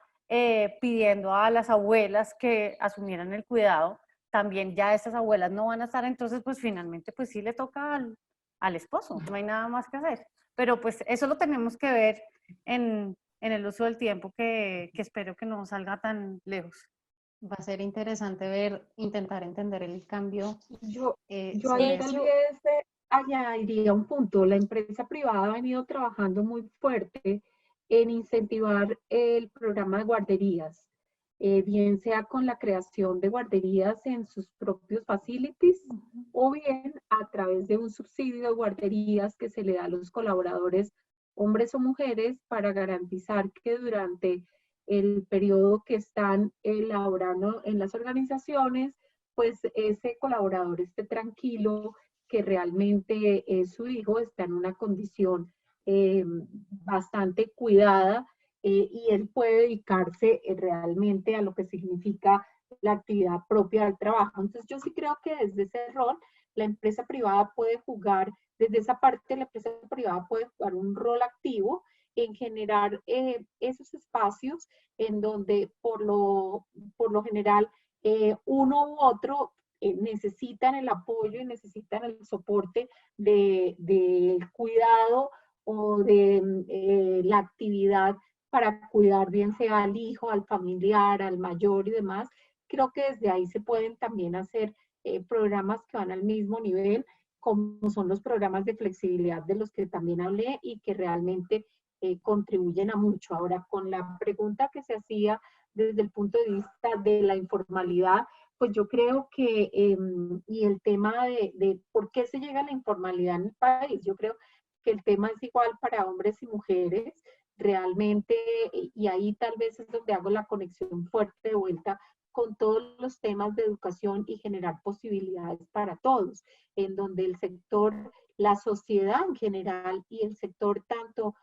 pidiendo a las abuelas que asumieran el cuidado, también ya esas abuelas no van a estar, entonces pues finalmente pues sí le toca al esposo, no hay nada más que hacer. Pero pues eso lo tenemos que ver en el uso del tiempo que espero que no salga tan lejos. Va a ser interesante intentar entender el cambio. Yo sobre ahí eso. tal vez añadiría un punto. La empresa privada ha venido trabajando muy fuerte en incentivar el programa de guarderías, bien sea con la creación de guarderías en sus propios facilities o bien a través de un subsidio de guarderías que se le da a los colaboradores, hombres o mujeres, para garantizar que durante el periodo que están elaborando en las organizaciones, pues ese colaborador esté tranquilo que realmente su hijo está en una condición bastante cuidada y él puede dedicarse realmente a lo que significa la actividad propia del trabajo. Entonces yo sí creo que desde ese rol la empresa privada puede jugar, desde esa parte la empresa privada puede jugar un rol activo en generar esos espacios en donde por lo general uno u otro necesitan el apoyo y necesitan el soporte del cuidado o de la actividad para cuidar bien sea al hijo, al familiar, al mayor y demás. Creo que desde ahí se pueden también hacer programas que van al mismo nivel, como son los programas de flexibilidad de los que también hablé y que realmente contribuyen a mucho. Ahora, con la pregunta que se hacía desde el punto de vista de la informalidad, pues yo creo que, y el tema de por qué se llega a la informalidad en el país, yo creo que el tema es igual para hombres y mujeres. realmente, y ahí tal vez es donde hago la conexión fuerte de vuelta con todos los temas de educación y generar posibilidades para todos, en donde el sector, la sociedad en general y el sector tanto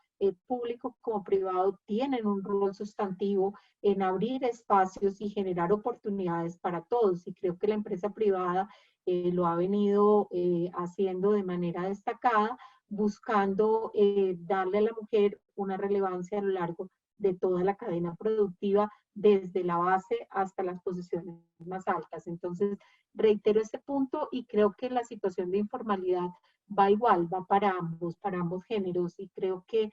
público como privado tienen un rol sustantivo en abrir espacios y generar oportunidades para todos. Y creo que la empresa privada lo ha venido haciendo de manera destacada, buscando darle a la mujer una relevancia a lo largo de toda la cadena productiva, desde la base hasta las posiciones más altas. Entonces, reitero este punto y creo que la situación de informalidad va igual, va para ambos géneros, y creo que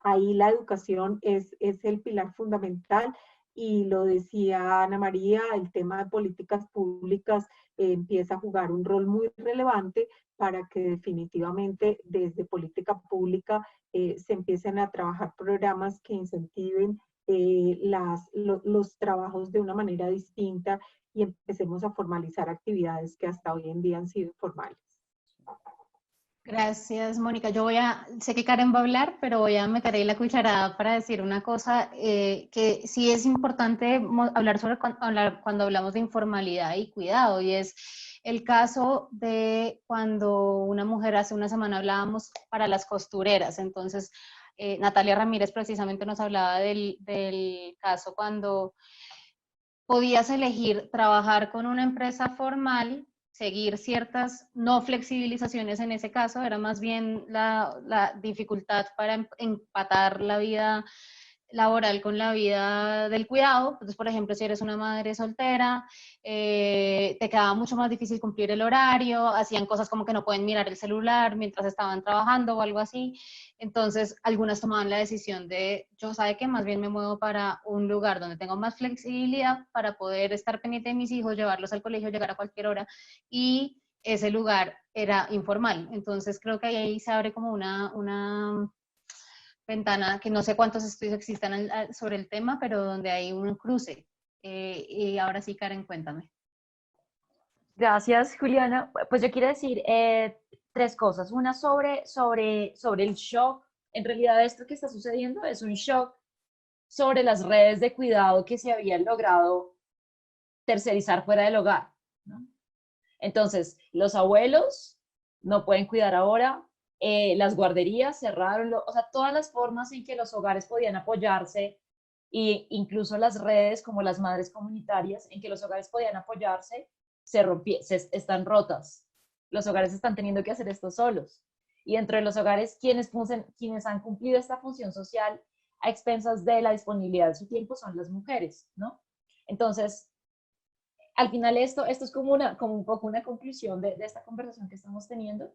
ahí la educación es el pilar fundamental. Y lo decía Ana María, el tema de políticas públicas empieza a jugar un rol muy relevante para que definitivamente desde política pública se empiecen a trabajar programas que incentiven los trabajos de una manera distinta y empecemos a formalizar actividades que hasta hoy en día han sido formales. Gracias, Mónica. Sé que Karen va a hablar, pero voy a meter ahí la cucharada para decir una cosa que sí es importante hablar sobre cuando hablamos de informalidad y cuidado, y es el caso de cuando una mujer, hace una semana hablábamos para las costureras. Entonces, Natalia Ramírez precisamente nos hablaba del caso cuando podías elegir trabajar con una empresa formal, seguir ciertas no flexibilizaciones en ese caso, era más bien la dificultad para empatar la vida laboral con la vida del cuidado. Entonces, por ejemplo, si eres una madre soltera, te quedaba mucho más difícil cumplir el horario, hacían cosas como que no pueden mirar el celular mientras estaban trabajando o algo así. Entonces, algunas tomaban la decisión de, yo sabe que más bien me muevo para un lugar donde tengo más flexibilidad para poder estar pendiente de mis hijos, llevarlos al colegio, llegar a cualquier hora, y ese lugar era informal. Entonces, creo que ahí se abre como una ventana, que no sé cuántos estudios existan sobre el tema, pero donde hay un cruce. Y ahora sí, Karen, cuéntame. Gracias, Juliana. Pues yo quiero decir tres cosas. Una sobre el shock. En realidad esto que está sucediendo es un shock sobre las redes de cuidado que se habían logrado tercerizar fuera del hogar, ¿no? Entonces, los abuelos no pueden cuidar ahora, las guarderías cerraron, o sea, todas las formas en que los hogares podían apoyarse, e incluso las redes como las madres comunitarias en que los hogares podían apoyarse, están rotas. Los hogares están teniendo que hacer esto solos. Y dentro de los hogares, quienes han cumplido esta función social a expensas de la disponibilidad de su tiempo son las mujeres, ¿no? Entonces, al final esto es como un poco una conclusión de esta conversación que estamos teniendo.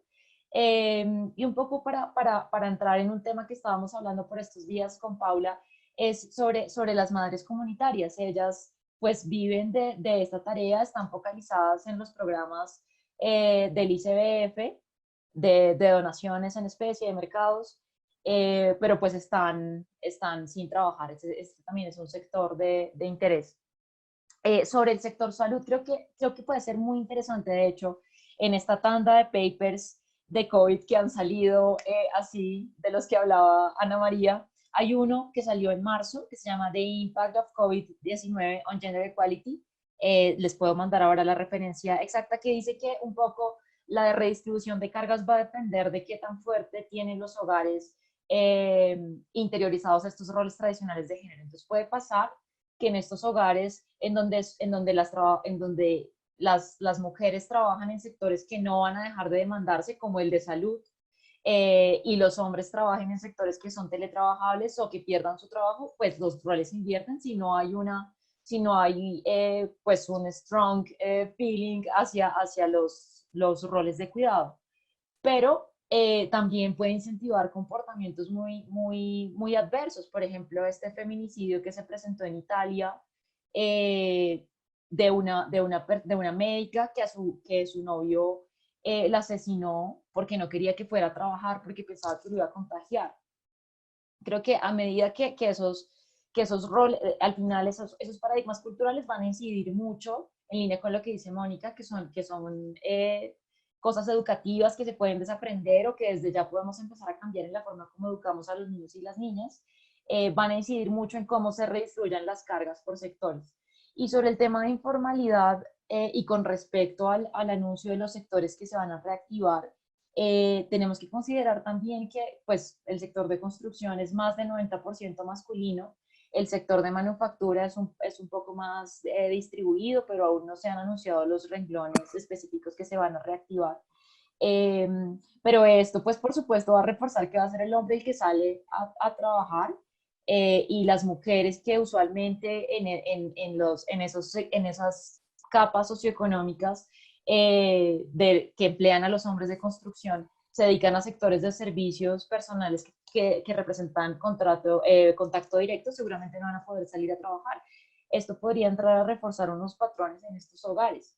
Y un poco para entrar en un tema que estábamos hablando por estos días con Paula, es sobre las madres comunitarias. Ellas pues viven de esta tarea, están focalizadas en los programas del ICBF, de donaciones en especie, de mercados, pero pues están sin trabajar. Este también es un sector de interés. Sobre el sector salud, creo que puede ser muy interesante, de hecho, en esta tanda de papers de COVID que han salido, así, de los que hablaba Ana María, hay uno que salió en marzo, que se llama The Impact of COVID-19 on Gender Equality. Les puedo mandar ahora la referencia exacta, que dice que un poco la redistribución de cargas va a depender de qué tan fuerte tienen los hogares interiorizados estos roles tradicionales de género. Entonces puede pasar que en estos hogares en donde las mujeres trabajan en sectores que no van a dejar de demandarse, como el de salud, y los hombres trabajen en sectores que son teletrabajables o que pierdan su trabajo, pues los roles invierten si no hay pues un strong feeling hacia los roles de cuidado. Pero también puede incentivar comportamientos muy adversos. Por ejemplo, este feminicidio que se presentó en Italia, de una médica que su novio la asesinó porque no quería que fuera a trabajar porque pensaba que lo iba a contagiar. Creo que a medida que esos roles, al final esos paradigmas culturales van a incidir mucho en línea con lo que dice Mónica, que son cosas educativas que se pueden desaprender o que desde ya podemos empezar a cambiar en la forma como educamos a los niños y las niñas, van a incidir mucho en cómo se redistribuyan las cargas por sectores. Y sobre el tema de informalidad y con respecto al anuncio de los sectores que se van a reactivar, tenemos que considerar también que pues, el sector de construcción es más del 90% masculino, el sector de manufactura es un poco más distribuido, pero aún no se han anunciado los renglones específicos que se van a reactivar. Pero esto, pues por supuesto, va a reforzar que va a ser el hombre el que sale a trabajar y las mujeres que usualmente en esas capas socioeconómicas que emplean a los hombres de construcción se dedican a sectores de servicios personales que representan contacto directo, seguramente no van a poder salir a trabajar. Esto podría entrar a reforzar unos patrones en estos hogares.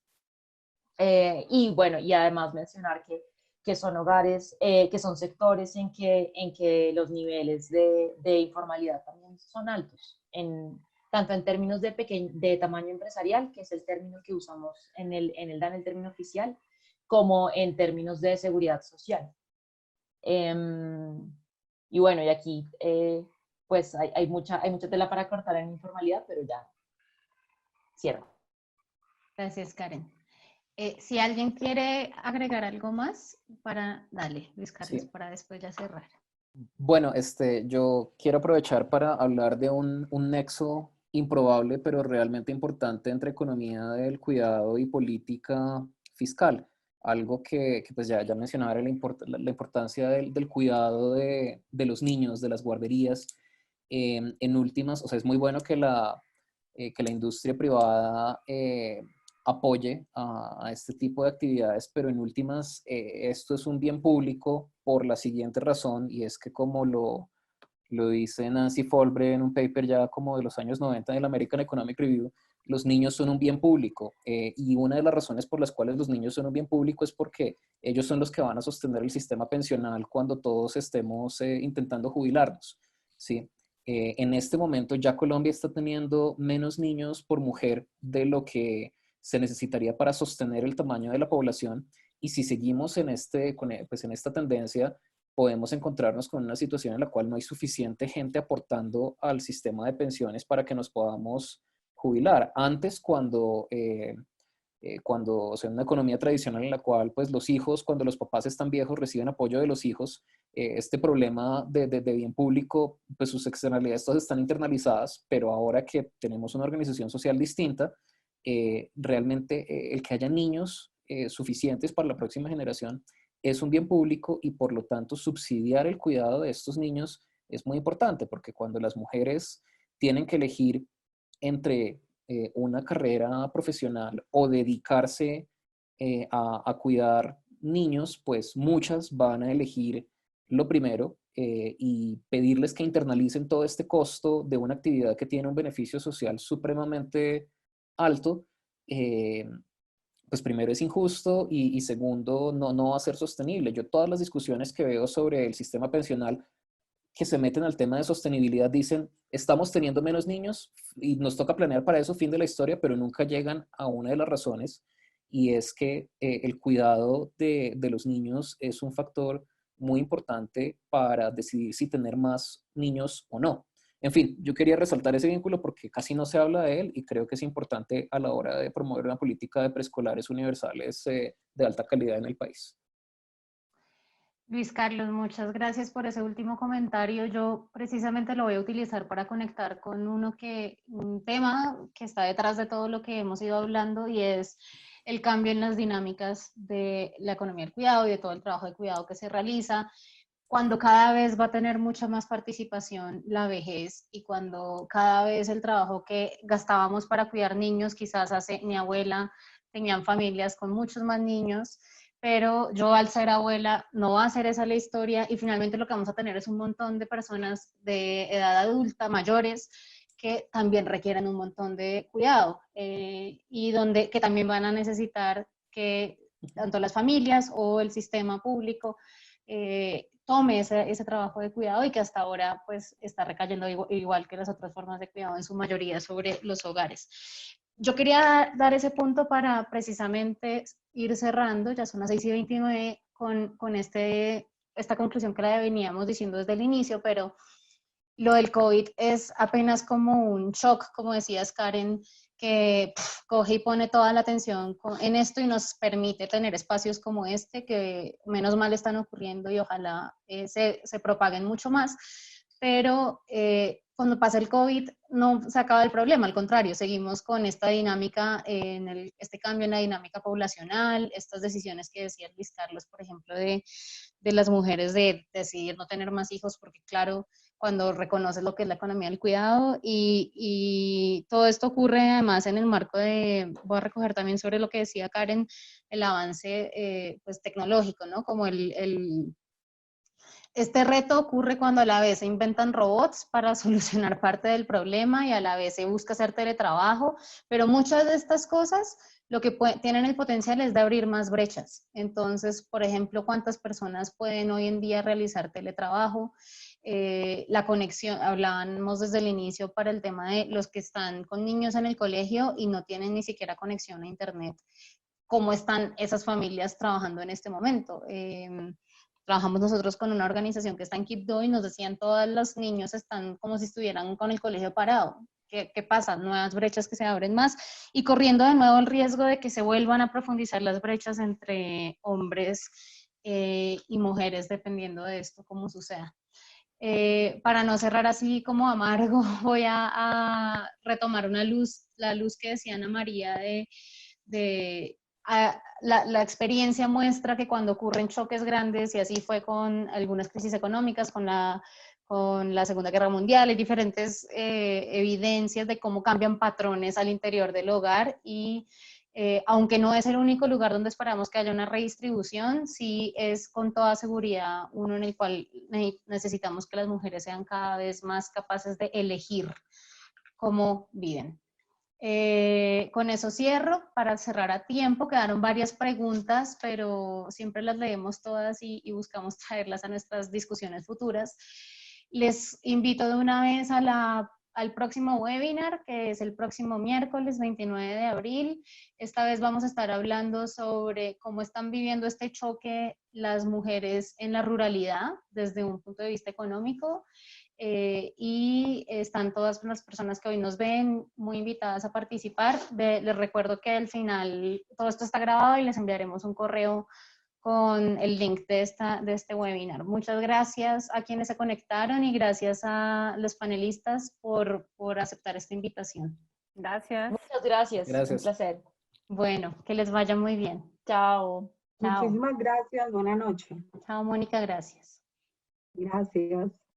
Y bueno, y además mencionar que son hogares, que son sectores en que los niveles de informalidad también son altos, tanto en términos de tamaño empresarial, que es el término que usamos en el DAN, el término oficial, como en términos de seguridad social. Y bueno, y aquí pues hay mucha tela para cortar en informalidad, pero ya cierro. Gracias, Karen. Si alguien quiere agregar algo más, dale, Luis Carlos, Sí. para después ya cerrar. Bueno, yo quiero aprovechar para hablar de un nexo improbable, pero realmente importante entre economía del cuidado y política fiscal. Algo que pues ya mencionaba era la importancia del cuidado de los niños, de las guarderías. En últimas, o sea, es muy bueno que la industria privada apoye a este tipo de actividades, pero en últimas esto es un bien público por la siguiente razón, y es que como lo dice Nancy Folbre en un paper ya como de los años 90 del American Economic Review, los niños son un bien público, y una de las razones por las cuales los niños son un bien público es porque ellos son los que van a sostener el sistema pensional cuando todos estemos intentando jubilarnos, ¿sí? En este momento ya Colombia está teniendo menos niños por mujer de lo que se necesitaría para sostener el tamaño de la población, y si seguimos en esta tendencia, podemos encontrarnos con una situación en la cual no hay suficiente gente aportando al sistema de pensiones para que nos podamos jubilar. Antes, cuando o sea, en una economía tradicional en la cual pues los hijos, cuando los papás están viejos, reciben apoyo de los hijos, este problema de bien público, pues sus externalidades todas están internalizadas, pero ahora que tenemos una organización social distinta, realmente el que haya niños suficientes para la próxima generación es un bien público, y por lo tanto subsidiar el cuidado de estos niños es muy importante, porque cuando las mujeres tienen que elegir entre una carrera profesional o dedicarse a cuidar niños, pues muchas van a elegir lo primero, y pedirles que internalicen todo este costo de una actividad que tiene un beneficio social supremamente alto, pues primero es injusto, y segundo no va a ser sostenible. Yo todas las discusiones que veo sobre el sistema pensional que se meten al tema de sostenibilidad dicen, estamos teniendo menos niños y nos toca planear para eso, fin de la historia, pero nunca llegan a una de las razones, y es que el cuidado de los niños es un factor muy importante para decidir si tener más niños o no. En fin, yo quería resaltar ese vínculo porque casi no se habla de él, y creo que es importante a la hora de promover una política de preescolares universales de alta calidad en el país. Luis Carlos, muchas gracias por ese último comentario. Yo precisamente lo voy a utilizar para conectar con un tema que está detrás de todo lo que hemos ido hablando, y es el cambio en las dinámicas de la economía del cuidado y de todo el trabajo de cuidado que se realiza, cuando cada vez va a tener mucha más participación la vejez, y cuando cada vez el trabajo que gastábamos para cuidar niños, quizás hace mi abuela, tenían familias con muchos más niños, pero yo al ser abuela no va a ser esa la historia, y finalmente lo que vamos a tener es un montón de personas de edad adulta, mayores, que también requieren un montón de cuidado, y que también van a necesitar que tanto las familias o el sistema público tome ese trabajo de cuidado, y que hasta ahora pues está recayendo igual que las otras formas de cuidado en su mayoría sobre los hogares. Yo quería dar ese punto para precisamente ir cerrando, ya son las 6:29, con esta conclusión que la veníamos diciendo desde el inicio, pero lo del COVID es apenas como un shock, como decías Karen, que coge y pone toda la atención en esto y nos permite tener espacios como este, que menos mal están ocurriendo y ojalá se propaguen mucho más. Pero cuando pasa el COVID no se acaba el problema, al contrario, seguimos con esta dinámica, este cambio en la dinámica poblacional, estas decisiones que decía Luis Carlos, por ejemplo, de las mujeres de decidir no tener más hijos, porque claro, cuando reconoces lo que es la economía del cuidado y todo esto ocurre además en el marco de, voy a recoger también sobre lo que decía Karen, el avance pues tecnológico, ¿no? Como este reto ocurre cuando a la vez se inventan robots para solucionar parte del problema y a la vez se busca hacer teletrabajo, pero muchas de estas cosas lo que tienen el potencial es de abrir más brechas. Entonces, por ejemplo, ¿cuántas personas pueden hoy en día realizar teletrabajo? La conexión, hablábamos desde el inicio para el tema de los que están con niños en el colegio y no tienen ni siquiera conexión a internet. ¿Cómo están esas familias trabajando en este momento? Trabajamos nosotros con una organización que está en Quibdó y nos decían todos los niños están como si estuvieran con el colegio parado. ¿Qué pasa? Nuevas brechas que se abren más y corriendo de nuevo el riesgo de que se vuelvan a profundizar las brechas entre hombres y mujeres, dependiendo de esto, cómo suceda. Para no cerrar así como amargo, voy a retomar la luz que decía Ana María la experiencia muestra que cuando ocurren choques grandes, y así fue con algunas crisis económicas, con la Segunda Guerra Mundial, hay diferentes evidencias de cómo cambian patrones al interior del hogar y aunque no es el único lugar donde esperamos que haya una redistribución, sí es con toda seguridad uno en el cual necesitamos que las mujeres sean cada vez más capaces de elegir cómo viven. Con eso cierro, para cerrar a tiempo, quedaron varias preguntas, pero siempre las leemos todas y buscamos traerlas a nuestras discusiones futuras. Les invito de una vez al próximo webinar, que es el próximo miércoles 29 de abril. Esta vez vamos a estar hablando sobre cómo están viviendo este choque las mujeres en la ruralidad desde un punto de vista económico. Y están todas las personas que hoy nos ven muy invitadas a participar. Les recuerdo que al final todo esto está grabado y les enviaremos un correo con el link de este webinar. Muchas gracias a quienes se conectaron y gracias a los panelistas por aceptar esta invitación. Gracias. Muchas gracias. Gracias. Un placer. Bueno, que les vaya muy bien. Chao. Chao. Muchísimas gracias. Buenas noches. Chao, Mónica, gracias. Gracias.